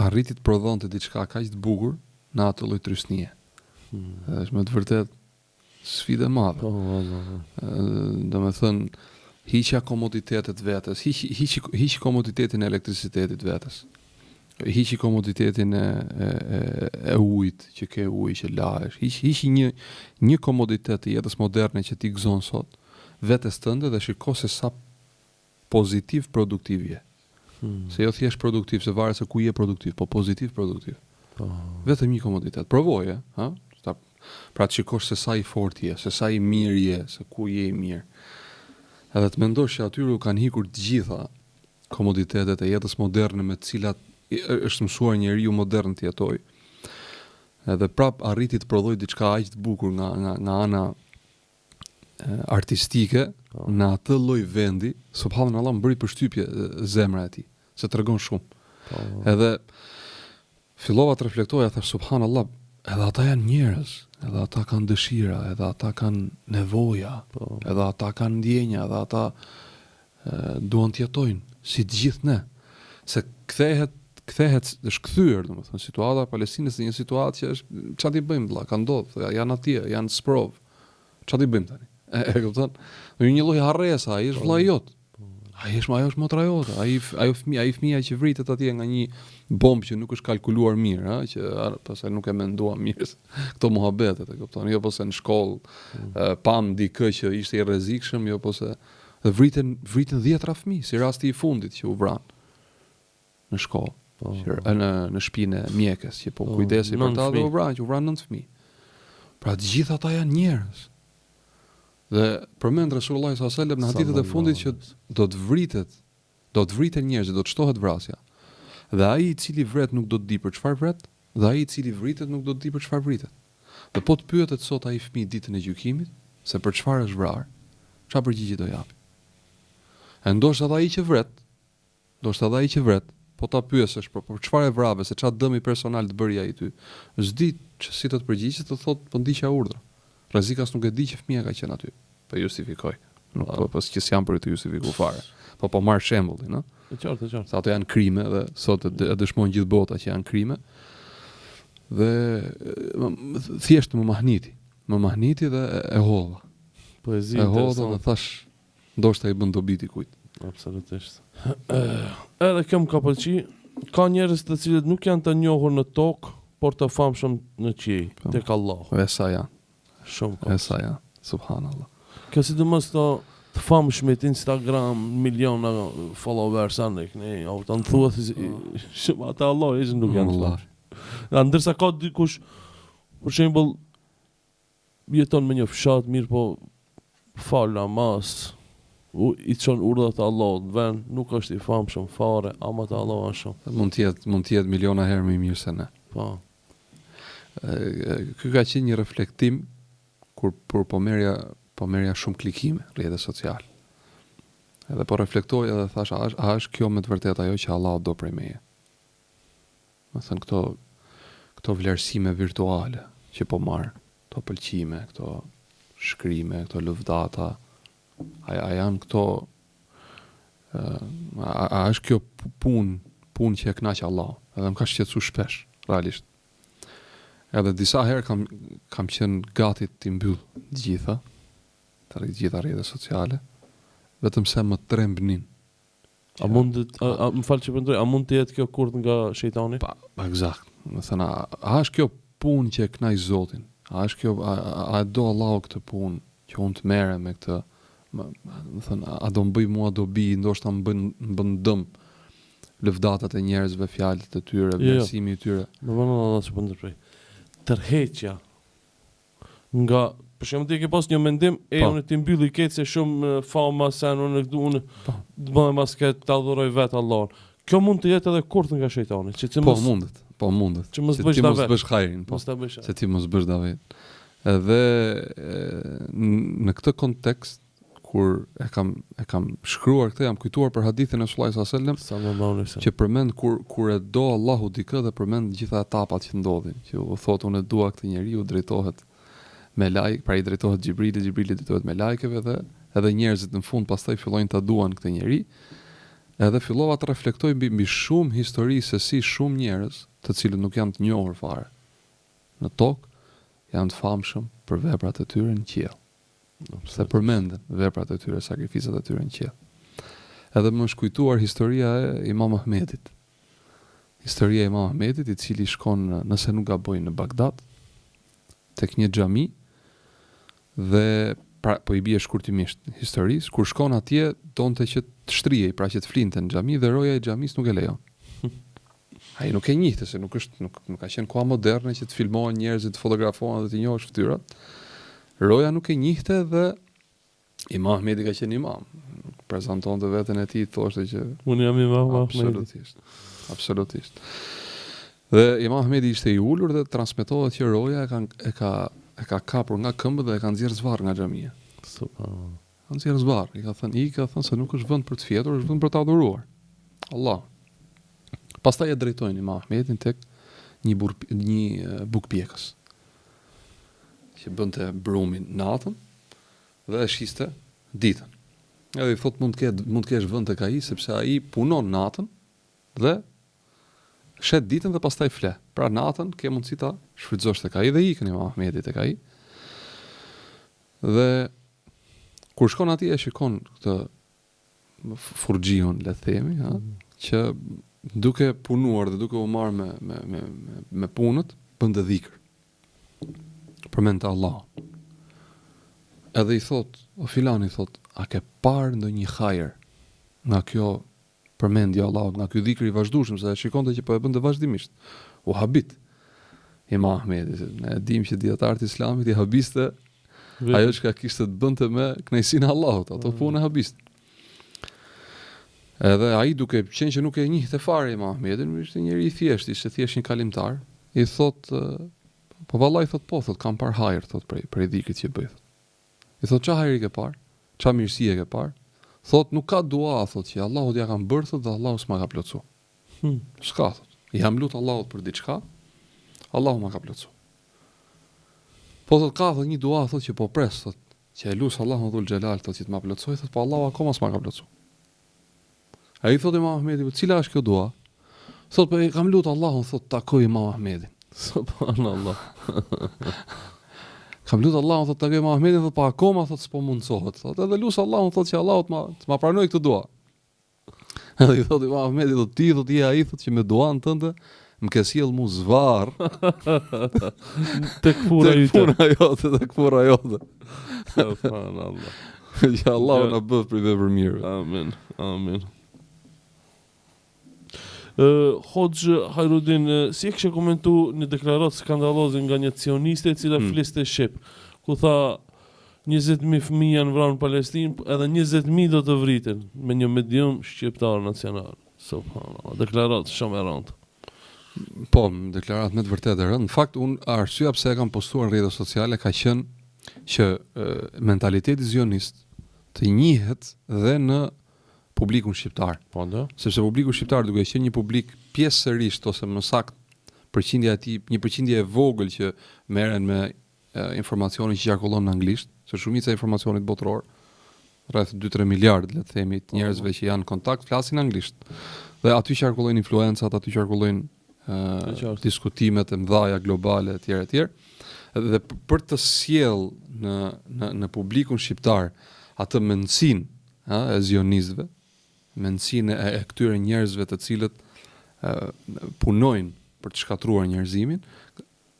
arriti të prodhonte diçka kaq të bukur në atë lloj trysnie. Është me të vërtet sfidë e madhe. Domethënë hiqja komoditetet vetes, hiqi komoditetin e elektricitetit vetes. Hiqi komoditetin e ujit, që ke ujë që lahesh. Hiqi një komoditet të jetës moderne që ti gëzon sot vetes tënde dhe shiko se sa pozitiv produktiv je. Se jo thjesht produktiv, se varet se ku je produktiv, po pozitiv produktiv. Vetëm një komoditet. Provoje, ha? Pra të shikosh se sa i fort je, se sa i mirë je, se ku je i mirë. Edhe të mendosh që atyre u kanë hikur të gjitha komoditetet e jetës moderne me të cilat është mësuar njeriu modern të jetojë. Edhe prap arriti të prodhoi diçka aq të bukur nga ana artistike në atë lloj vendi, subhanallahu më bëri përshtypje zemra e tij, se tregon shumë. Edhe fillova të reflektoja, thash subhanallahu, edhe ata janë njerëz, edhe ata kanë dëshira, edhe ata kanë nevoja, edhe ata kanë ndjenja, edhe ata duan të jetojnë si të gjithë ne. Se kthehet është kthyer, domethënë situata e Palestinës është një situatë që është çfarë ti bëjmë vëlla, ka ndodhur, janë atje, janë sprov. Çfarë ti bëjmë tani? E kupton? Në një lloj harresa, ai është vëlla jot. Ai është motra jote, ai fëmia që vritet atje nga një bombë që nuk është kalkuluar mirë, ha, që pastaj nuk e menduam mirë këto muhabetet, e kupton? Jo pse në shkollë pam dikë që ishte i rrezikshëm, jo pse vriten 10 fëmijë, si rasti i fundit që u vran në shkollë. Në shtëpinë e mjekës që po kujdesi për ta dhe u vran 9 fëmijë. Pra të gjithë ata janë njerëz. Dhe përmend Resulullah sallallahu alajhi wasallam në hadithet e fundit që do të vriten njerëzit, do të shtohet vrasja. Dhe ai i cili vret nuk do të di për çfarë vret, dhe ai i cili vritet nuk do të di për çfarë vritet. Dhe po të pyetet sot ai fëmijë ditën e gjykimit se për çfarë është vrarë, çfarë përgjigje do japi? E ndoshta ai që vret, po ta pyesësh për çfarë e vrave, se çfarë dëmi personal të bëri ai ty. S'di si të përgjigjesh, të thotë po ndiqja urdhra. Rrezikas nuk e di që fëmia ka qenë aty. Po justifikoj. Nuk po që s'jam për të justifikuar fare. Po marr shembullin, ëh. E qartë. Sa ato janë krime dhe sot e dëshmojnë gjithë bota që janë krime. Dhe thjesht më mahniti dhe e hodha. Poezi e hodha dhe thash ndoshta i bën dobi kujt. Absolutisht. Edhe kjo më ka pëlqy, ka njerëz të cilët nuk janë të njohur në tokë, por të famshëm në qiell, tek Allahu. E sa janë. Shumë ka. E sa janë. Subhanallah. Kjo sidomos të famshmit Instagram, miliona followers anë këni, au të thuhet shumë ata Allah ishte nuk janë të famshëm. Ndërsa ka dikush për shembull jeton me një fshat mirë, po fal namaz, i çon urdhat e Allahut, vën nuk është i famshëm fare, ama te Allahu është shumë. Mund të jetë miliona herë më i mirë se ne. Po. Ky ka qenë një reflektim kur po merja shumë klikime rrjete sociale. Edhe po reflektoj edhe thash, a është kjo me të vërtetë ajo që Allahu do prej meje? Më thënë këto vlerësime virtuale që po marr, këto pëlqime, këto shkrime, këto lëvdata, a janë këto a është kjo punë që e kënaq Allahu? Edhe më ka shqetësuar shpesh, realisht. Edhe disa herë kam qenë gati të mbyll gjitha rrjetet sociale, vetëm se më trembnin. A mund më fal që pendoj, a mund të jetë kjo kurth nga shejtani? Pa, eksakt. Do thënë, a është kjo punë që e kënaq Zotin? A është kjo a do Allahu këtë punë që unë të merrem me këtë? Do thënë, a do më bëj mua dobi, ndoshta më bën dëm lëvdatat e njerëzve, fjalët e tyre, vlerësimi i tyre. Më vonë Allah që po ndërprej. Tërheqja nga për shembull ti ke pas një mendim unë ti mbylli këtë se shumë fama se unë unë të bëhem basket të adhuroj vetë Allahun. Kjo mund të jetë edhe kurth nga shejtani, që mundet. Që mos bësh davet. Bësh hajrin, po. Se ti mos bësh davet. Edhe në këtë kontekst kur e kam shkruar këtë, jam kujtuar për hadithin e Resulullah sallallahu alaihi wasallam, që përmend kur e do Allahu dikë dhe përmend gjitha etapat që ndodhin, që u thotë unë dua këtë njeriu, drejtohet me lajk, pra i drejtohet Xhibrilit drejtohet me lajkeve dhe edhe njerëzit në fund pastaj fillojnë ta duan këtë njeri. Edhe fillova të reflektoj mbi shumë histori se si shumë njerëz, të cilët nuk janë të njohur fare në tokë, janë të famshëm për veprat e tyre në qiell. Se përmenden veprat e tyre, sakrificat e tyre në qiell. Edhe më është kujtuar historia e Imam Ahmedit. Historia e Imam Ahmedit, i cili shkon, nëse nuk gaboj, në Bagdad, tek një xhami, dhe pra, po i bie shkurtimisht historisë, kur shkon atje donte që të shtrihej, pra që të flinte në xhami, dhe roja e xhamisë nuk e lejon. Ai nuk e njihte se nuk ka qenë koha moderne që të filmohen njerëzit, të fotografohen dhe të njohësh fytyrat. Roja nuk e njihte dhe Imam Ahmedi ka qenë imam. Prezantonte veten e tij, thoshte që Unë jam Imam Ahmedi. Absolutisht. Dhe Imam Ahmedi ishte i ulur dhe transmetohet që roja e ka kapur nga këmbët dhe e ka nxjerrë zvarr nga xhamia. Subhanallah. Ka nxjerrë zvarr, i ka thënë se nuk është vend për të fjetur, është vend për të adhuruar. Allah. Pastaj e drejtojnë Imam Ahmedin tek një bukpjekës që bënte brumin natën dhe e shiste ditën. Edhe i thot mund të kesh vend tek ai sepse ai punon natën dhe shet ditën dhe pastaj fle. Pra natën ke mundësi ta shfrytëzosh tek ai dhe ikën Imam Ahmedi tek ai. Dhe kur shkon atje e shikon këtë furxhiun, le të themi, që duke punuar dhe duke u marrë me punët, bënte dhikr. Përmendte Allah. Edhe i thot, o filani thot, a ke parë ndonjë hajër nga kjo përmendje Allah, nga ky dhikr i vazhdueshëm, se e shikonte që po e bënte vazhdimisht. U habit Imam Ahmedi, ne dim që dietarët e Islamit i habiste ajo që kishte të bënte me kënaqësinë e Allahut, ato punë habiste. Edhe ai duke qenë që nuk e njihte fare Imam Ahmedin, ishte njëri i thjeshtë, ishte thjesht një kalimtar, i thot po vallai thot kam parë hajër thot për dhikrit që bëj. I thot ç'a hajri ke parë? Ç'a mirësie ke parë? Thot nuk ka dua thot që Allahu ja ka bërë thot dhe Allahu s'ma ka plotsu. S'ka thot. Jam lut Allahut për diçka, Allahu ma ka plotsu. Po thot ka thot një dua thot që po pres thot, që e lut Allahun dhul xhelal thot që të ma plotsoj thot, po Allahu akoma s'ma ka plotsu. Ai thot Imam Ahmedi, cila është kjo dua? Thot po e kam lut Allahun thot takoj Imam Ahmedin. Subhanallah. Kam lut Allahun thot takoj Imam Ahmedin thot po akoma thot s'po mundsohet. Thot edhe lut Allahun thot që Allahu të ma pranoj këtë dua. Edhe i thot Imam Ahmedi thot ti thot je ai thot që me duan tënde më ke sjell mu zvarr Tek fura jote. Tek fura jote. Subhanallah. Që Allahu na bëf për vepër mirë. Amin. Amin. Hoxh Hajrudin, si e kështë komentu një deklaratë skandaloze nga një cioniste cila fliste shqip, ku tha 20.000 fëmijë janë vranë në Palestinë, edhe 20.000 do të vriten me një medium shqiptar nacional. Subhanallah, deklaratë shumë e rëndë. Po, deklaratë me të vërtetë e rëndë. Në fakt, arsyeja pse e kam postuar në rrjetet sociale ka qenë që mentaliteti zionist të njihet dhe në publikun shqiptar. Po da? Sepse publiku shqiptar duke qenë një publik pjesërisht ose më saktë përqindja e tij, një përqindje e vogël që merren me informacionin që qarkullon në anglisht, se shumica e informacionit botror, rreth 2-3 miliardë, le të themi, të njerëzve që janë në kontakt flasin anglisht. Dhe aty qarkullojnë influencat, aty qarkullojnë diskutimet e mëdha globale etj. Dhe për të sjell në publikun shqiptar atë mendsinë e zionistëve, mendsinë e këtyre njerëzve të cilët punojnë për të shkatruar njerëzimin,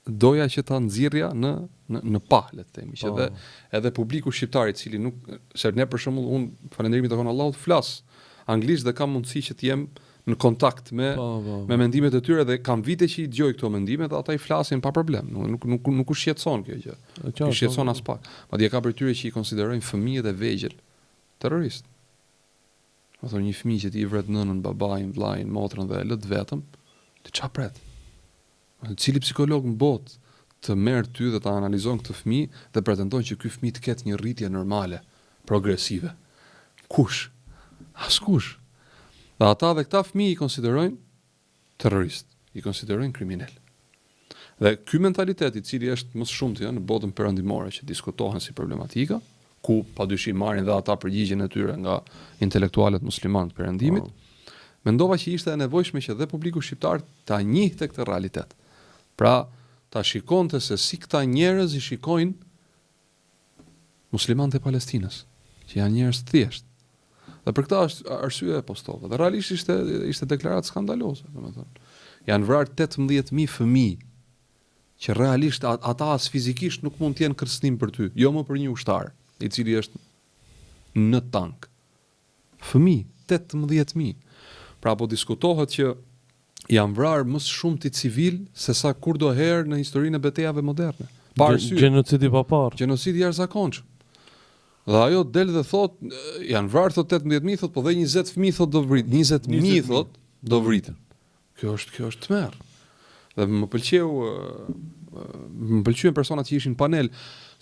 doja që ta nxirrja në pa, le të themi, që edhe publiku shqiptar i cili nuk, se ne për shembull unë falënderimi takon Allahut flas anglisht dhe kam mundësi që të jem në kontakt me mendimet e tyre dhe kam vite që i dëgjoj këto mendime dhe ata i flasin pa problem. Nuk u shqetëson kjo gjë. Nuk shqetëson as pak. Madje ka për tyre që i konsiderojnë fëmijët e vegjël terrorist. Do thonë një fëmijë që ti i vret nënën, babain, vllain, motrën dhe e lët vetëm, ti ç'a pret? Cili psikolog në botë të merr ty dhe ta analizon këtë fëmijë dhe pretendon që ky fëmijë të ketë një rritje normale, progresive? Kush? Askush. Dhe ata dhe këta fëmijë i konsiderojnë terrorist, i konsiderojnë kriminal. Dhe ky mentalitet i cili është më shumti në botën perëndimore që diskutohen si problematika, ku padyshim marrin dhe ata përgjigjen e tyre nga intelektualët muslimanë të perëndimit, mendova që ishte e nevojshme që dhe publiku shqiptar ta njihte këtë realitet. Pra, ta shikonte se si këta njerëz i shikojnë muslimanët e Palestinës, që janë njerëz të thjeshtë. Dhe për këtë arsye e postova. Dhe realisht ishte deklaratë skandaloze, domethënë. Janë vrarë 18.000 fëmijë që realisht ata as fizikisht nuk mund të jenë kërcënim për ty, jo më për një ushtar, i cili është në tank. Fëmijë 18.000. Pra po diskutohet që janë vrarë më shumë të civil se sa kurdo herë në historinë e betejave moderne. Pa arsye. Gjenocidi pa parë. Gjenocidi i jashtëzakonshëm. Dhe ajo del dhe thot, janë vrarë thot 18.000, thot, po dhe 20 fëmijë thot do vrit, 20.000 thot do vriten. Kjo është tmerr. Dhe më pëlqyen personat që ishin panel,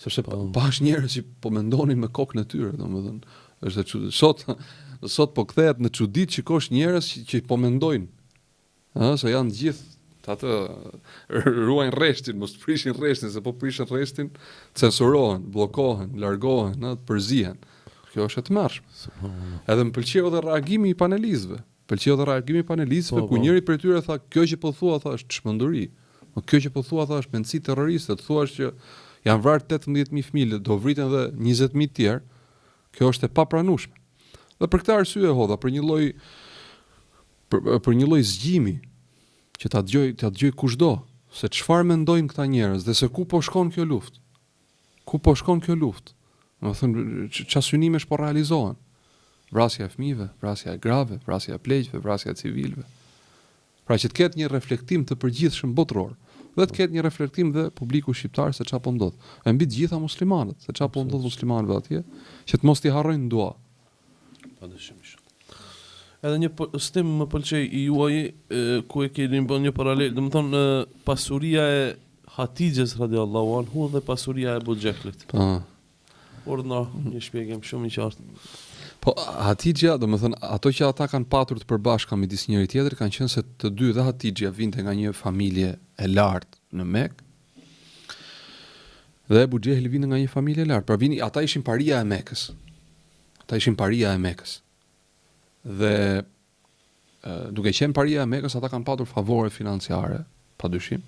sepse pash njerëz që po mendonin me kokën e tyre, domethënë, është sot po kthehet në çuditë shikosh njerëz që po mendojnë. Se janë gjithë atë ruajnë rreshtin, mos prishin rreshtin, se po prishin rreshtin, censurohen, bllokohen, largohen, përzihen. Kjo është e tmerrshme. Edhe më pëlqeu edhe reagimi i panelistëve. Ku njëri prej tyre tha, kjo që po thua tha është çmenduri. Kjo që po thua tha është mendësi terroriste, thuash që janë vrarë 18.000 fëmijë, do vriten edhe 20.000 tjerë. Kjo është e papranueshme. Dhe për këtë arsye hodha për një lloj zgjimi që ta dëgjoj kushdo, se çfarë mendojnë këta njerëz dhe se ku po shkon kjo luftë. Domethënë çfarë synimesh po realizohen. Vrasja e fëmijëve, vrasja e grave, vrasja e pleqve, vrasja e civilëve. Pra që të ketë një reflektim të përgjithshëm botëror, dhe të ketë një reflektim dhe publiku shqiptar se çfarë po ndodh. E mbi të gjitha muslimanët, se çfarë po ndodh muslimanëve atje, që të mos t'i harrojnë dua. Padyshim. Edhe një stim më pëlqej i juaj ku e keni bën një paralel, domethënë pasuria e Hatixhes radiallahu anhu dhe pasuria e Abu Xhehlit. Por një shpjegim shumë i qartë. Po Hatixha, domethënë ato që ata kanë patur të përbashkëta midis njëri tjetrit kanë qenë se të dy dhe Hatixha vinte nga një familje e lartë në Mekë. Dhe Abu Xhehli vinte nga një familje e lartë. Pra ata ishin paria e Mekës. Dhe duke qenë paria e Mekës, ata kanë patur favore financiare, padyshim.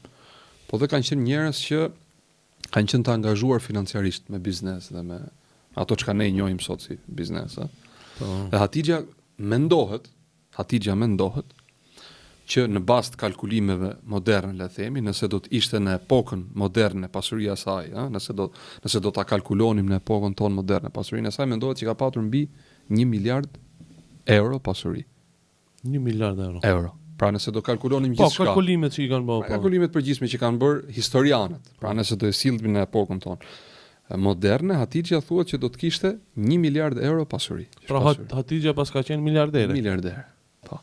Po dhe kanë qenë njerëz që kanë qenë të angazhuar financiarisht me biznes dhe me ato çka ne njohim sot si biznes, Dhe Hatixha mendohet që në bazë të kalkulimeve moderne, le themi, nëse do të ishte në epokën moderne pasuria e saj, nëse do ta kalkulonim në epokën tonë moderne pasurinë e saj, mendohet që ka patur mbi 1 miliard euro pasuri. 1 miliard euro. Pra nëse do kalkulonim gjithçka. Po kalkulimet që i kanë bërë. Kalkulimet përgjithshme që kanë bërë historianët. Pra nëse do e sillim në epokën tonë moderne, Hatixha thuhet që do të kishte 1 miliard euro pasuri. Pra Hatixha pas ka qenë miliarder. Po.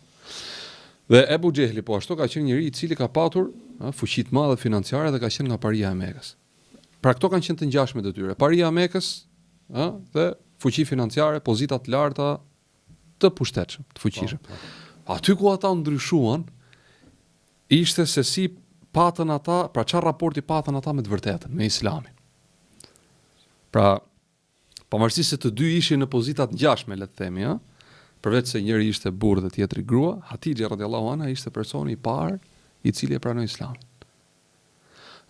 Dhe Abu Xhehli po ashtu ka qenë njëri i cili ka patur fuqi të madhe financiare dhe ka qenë nga paria e Mekës. Pra këto kanë qenë të ngjashme të tyre. Paria e Mekës, dhe fuqi financiare, pozita të larta, të pushtetshëm, të fuqishëm. Aty ku ata ndryshuan ishte se si patën ata, pra çfarë raporti patën ata me të vërtetën, me Islamin. Pra, pavarësisht se të dy ishin në pozita të ngjashme, le të themi, përveç se njëri ishte burrë dhe tjetri grua, Hatixha radiallahu anha ishte personi i parë i cili e pranoi Islamin.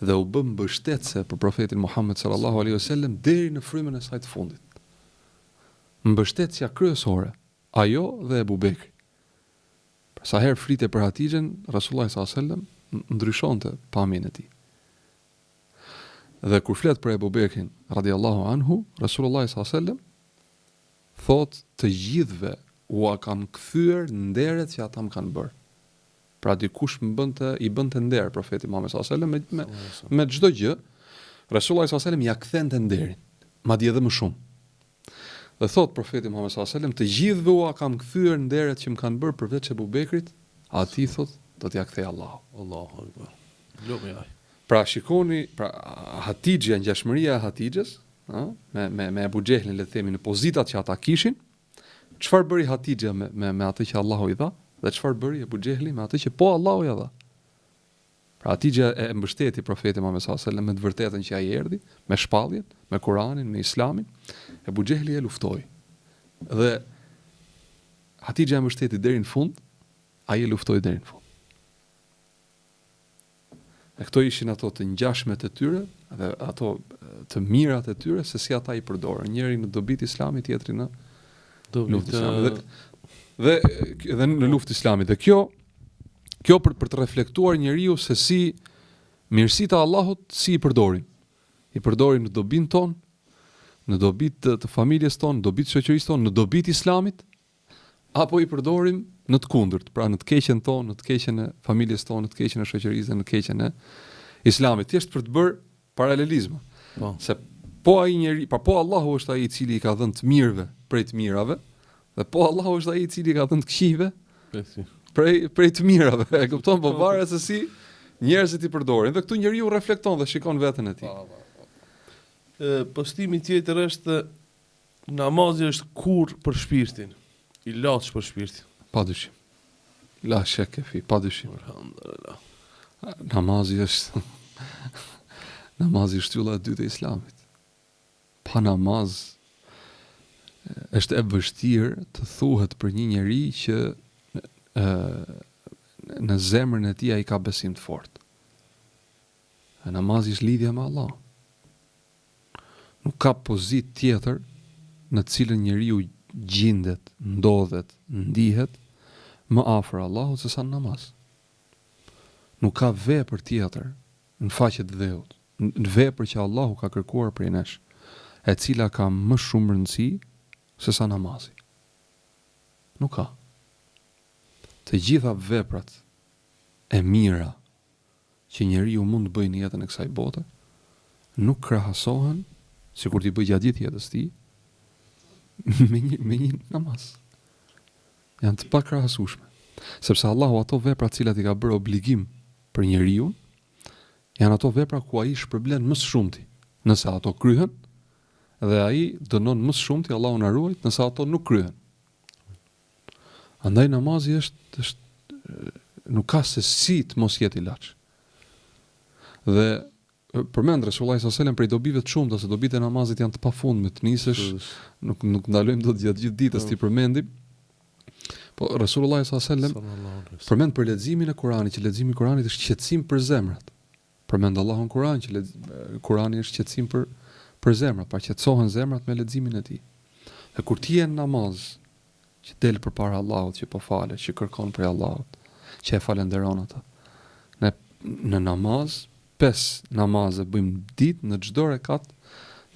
Dhe u bë mbështetëse për profetin Muhammed sallallahu alaihi wasallam deri në frymën e saj të fundit. Mbështetësja kryesore, ajo dhe Ebu Bekri. Sa herë flite për Hatixhen, Rasulullah sallallahu alaihi wasallam ndryshonte pamjen e tij. Dhe kur flet për Ebu Bekrin radiallahu anhu, Rasulullah sallallahu alaihi wasallam thot të gjithëve u kam kthyer nderet që ata më kanë bërë. Pra dikush i bënte nder profeti Muhammed sallallahu alaihi wasallam me çdo gjë, Rasulullah sallallahu alaihi wasallam ja kthente nderin, madje edhe më shumë. Dhe thot profeti Muhammed sallallahu alaihi wasallam të gjithëve u kam kthyer nderet që më kanë bërë përveç Ebu Bekrit, atij thot do t'ja kthej Allahu. Allahu akbar. Lumej. Pra shikoni, Hatixha, ngjashmëria e Hatixhes, me Abu Xhehlin, le të themi, në pozitat që ata kishin, çfarë bëri Hatixha me atë që Allahu i dha, dhe çfarë bëri Abu Xhehli me atë që po Allahu ja dha. Pra Hatixha e mbështeti profetin Muhammed sallallahu alaihi wasallam me të vërtetën që ai erdhi, me shpalljen, me Kur'anin, me Islamin. Abu Xhehli e luftoi. Dhe Hatixha e mbështeti deri në fund, ai e luftoi deri në fund. E këto ishin ato të ngjashme të tyre dhe ato të mirat e tyre se si ata i përdorën, njëri në dobit Islamit, tjetri në luftë Islamit. Dhe në luftë Islamit. Dhe kjo për të reflektuar njeriu se si mirësitë e Allahut si i përdorin. I përdorin në dobin ton, në dobit të familjes ton, në dobit të shoqërisë ton, në dobit Islamit apo i përdorim në të kundërt, pra në të keqen tonë, në të keqen e familjes tonë, në të keqen e shoqërisë, në të keqen e Islamit, thjesht për të bërë paralelizme. Po. Se po ai njeri, po Allahu është ai i cili i ka dhënë të mirëve prej të mirave, dhe po Allahu është ai i cili i ka dhënë të këqijve prej të mirave. E kupton, po varet se si njerëzit i përdorin. Dhe këtu njeriu reflekton dhe shikon veten e tij. Postimi tjetër është namazi është kur për shpirtin, i laç për shpirtin. Padyshim. La shek e fi, padyshim. Alhamdulillah. Namazi është shtylla e dytë e Islamit. Pa namaz është e vështirë të thuhet për një njeri që në zemrën e tij ai ka besim të fortë. Namazi është lidhja me Allah. Nuk ka pozitë tjetër në të cilën njeriu gjendet, ndodhet, ndihet më afër Allahut se sa namaz. Nuk ka vepër tjetër në faqet dheut, në vepër që Allahu ka kërkuar prej nesh, e cila ka më shumë rëndësi se sa namazi. Nuk ka. Të gjitha veprat e mira që njeriu mund të bëjë në jetën e kësaj bote, nuk krahasohen, sikur t'i bëj gjatë gjithë jetës tij, me një namaz. Janë të pakrahasueshme. Sepse Allahu ato vepra të cilat i ka bërë obligim për njeriu, janë ato vepra ku ai shpërblen më së shumti, nëse ato kryhen, dhe ai dënon më së shumti, Allahu na ruaj, nëse ato nuk kryhen. Andaj namazi është nuk ka se si të mos jetë i laç. Dhe përmend Resulullah sallallahu alaihi wasallam prej dobive të shumta, se dobitë e namazit janë të pafundme, të nisësh, nuk ndalojmë dot gjatë gjithë ditës ti përmendim. Po Resulullah sallallahu alaihi wasallam përmend për leximin e Kuranit, që leximi i Kuranit është qetësim për zemrat. Përmend Allahu në Kuran që Kurani është qetësim për zemrat, pa qetësohen zemrat me leximin e tij. Dhe kur ti je në namaz, që del përpara Allahut, që po falet, që kërkon prej Allahut, që e falenderon atë. Në namaz, 5 namaze bëjmë ditë, në çdo rekat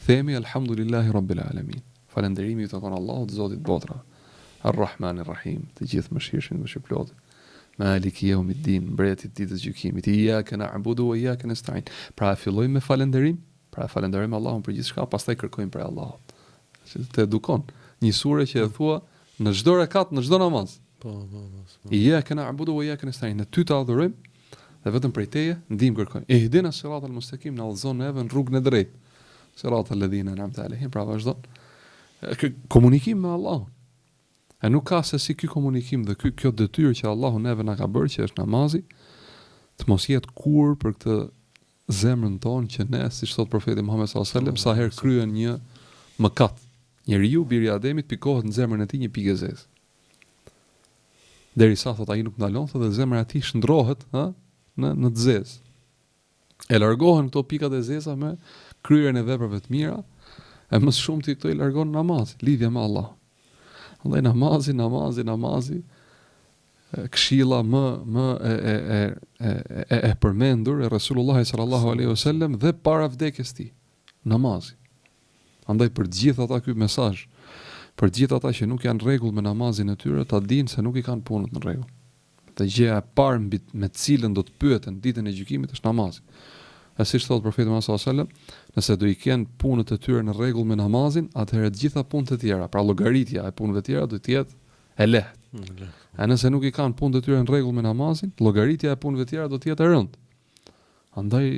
themi Alhamdulillahi Rabbil Alamin. Falënderimi i takon Allahut, Zotit botrave. Ar-Rahmanir Rahim, të gjithë mëshirshëm dhe shpëlotit. Maliki Yawmiddin, mbreti i ditës së gjykimit. Iyyaka na'budu wa iyyaka nasta'in. Pra fillojmë me falënderim, falënderojmë Allahun për gjithçka, pastaj kërkojmë prej Allahut. Të edukon një sure që e thua në çdo rekat, në çdo namaz. Po. Iyyaka na'budu wa iyyaka nasta'in. Ne ty të adhurojmë dhe vetëm prej teje ndihmë kërkojmë. Ihdina siratal mustaqim, na udhëzon neve në rrugën e drejtë. Siratal ladhina an'amta alehim, pra vazhdon. Komunikim me Allahun. E nuk ka se si ky komunikim dhe kjo detyrë që Allahu neve na ka bërë, që është namazi, të mos jetë kur për këtë zemrën tonë që ne, siç thot profeti Muhammed sallallahu alaihi wasallam, sa herë kryen një mëkat, njeriu biri i Ademit pikohet në zemrën e tij një pikë zezë. Derisa thot ai nuk ndalon, thotë dhe zemra e tij shndrohet, në të zezë. E largohen këto pikat e zeza me kryerjen e veprave të mira, e më së shumti këto i largon namazi, lidhja me Allah. Andaj namazi, këshilla më e përmendur e Resulullah sallallahu alaihi wasallam dhe para vdekjes tij, namazi. Andaj për të gjithë ata ky mesazh, për të gjithë ata që nuk janë rregull me namazin e tyre, ta dinë se nuk i kanë punët në rregull. Dhe gjëja e parë me të cilën do të pyeten ditën e gjykimit është namazi. E siç thot profeti Muhammed sallallahu alaihi wasallam, nëse do i kenë punët e tyre në rregull me namazin, atëherë të gjitha punët e tjera, pra llogaritja e punëve të tjera do të jetë e lehtë. E nëse nuk i kanë punët e tyre në rregull me namazin, llogaritja e punëve të tjera do të jetë e rëndë. Andaj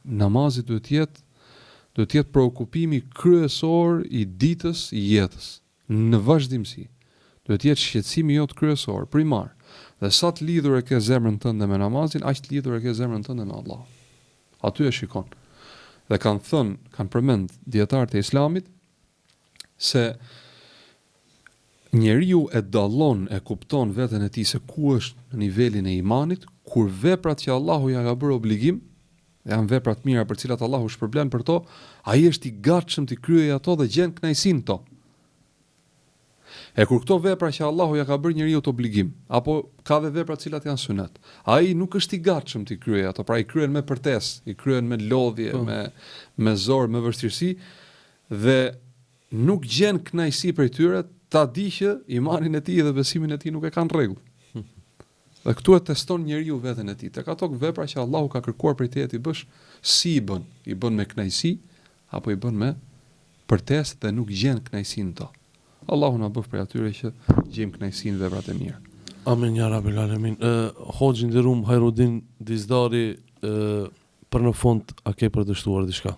namazi duhet të jetë preokupimi kryesor i ditës, i jetës, në vazhdimsi. Duhet të jetë shqetësimi jot kryesor, primar. Dhe sa të lidhur e ke zemrën tënde me namazin, aq të lidhur e ke zemrën tënde me Allah. Aty e shikon. Dhe kanë përmend dietarët e Islamit se njeriu e dallon, e kupton veten e tij se ku është në nivelin e imanit, kur veprat që Allahu ja ka bërë obligim, janë vepra të mira për cilat Allahu shpërblen për to, ai është i gatshëm të kryejë ato dhe gjen kënaqësinë to. E kur këto vepra që Allahu ja ka bërë njeriu të obligim, apo ka dhe vepra të cilat janë sunet, ai nuk është i gatshëm të kryejë ato, pra i kryen me përtesë, i kryen me lodhje, me zor, me vështirësi, dhe nuk gjen kënaqësi prej tyre, ta di që imanin e tij dhe besimin e tij nuk e kanë rregull. Dhe këtu e teston njeriu veten e tij. Tek ato vepra që Allahu ka kërkuar prej teje ti bësh, si i bën? I bën me kënaqësi apo i bën me përtesë dhe nuk gjen kënaqësinë to? Allahu na bëf prej atyre që gjejmë kënaqësinë në veprat e mira. Amin ja Rabbil Alamin. Hoxhi nderuam Hajrudin Dizdari, për në fund a ke për të shtuar diçka?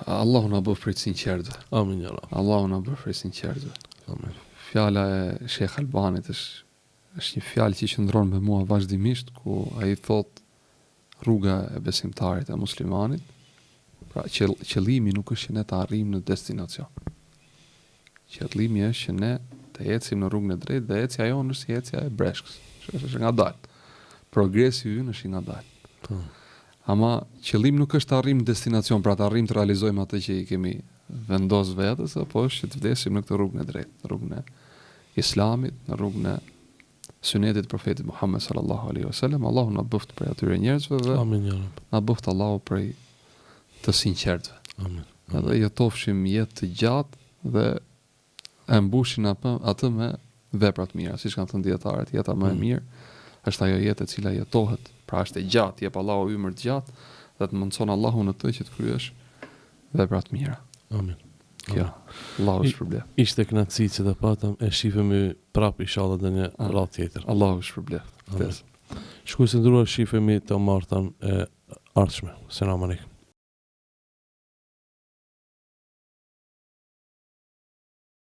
Allahu na bëf prej sinqertëve. Amin ja Rabbi. Allahu na bëf prej sinqertëve. Amin. Fjala e Sheikh Albanit është një fjalë që qëndron me mua vazhdimisht, ku ai thot rruga e besimtarit e muslimanit, pra qëllimi nuk është që ne të arrijmë në destinacion. Qëllimi është që ne të ecim në rrugën e drejtë dhe ecja jonë është si ecja e breshkës. Është ngadalë. Progresi ynë është i ngadalë. Ama qëllimi nuk është të arrijmë në destinacion, pra të arrijmë të realizojmë atë që i kemi vendos vetes, apo është që të vdesim në këtë rrugën e drejtë, në rrugën e Islamit, në rrugën e sunetit profetit Muhammed sallallahu alaihi wasallam. Allahu na bëft prej atyre njerëzve dhe Amin ya Rabb. na bëft Allahu prej të sinqertëve. Amin. Edhe jetofshim jetë të gjatë dhe e mbushim atë me vepra të mira, siç kanë thënë dietarët, jeta më e mirë është ajo jetë e cila jetohet, pra është e gjatë, jep Allahu ymër të gjatë dhe të mundson Allahu në të që të kryesh vepra të mira. Amin. Kjo, Allahu shpërblet. Ishte kënaqësi që të patëm, e shifemi prapë inshallah në një radhë tjetër. Allahu shpërblet. Shkuj se ndruar shifemi të martën e ardhshme. Selam aleikum.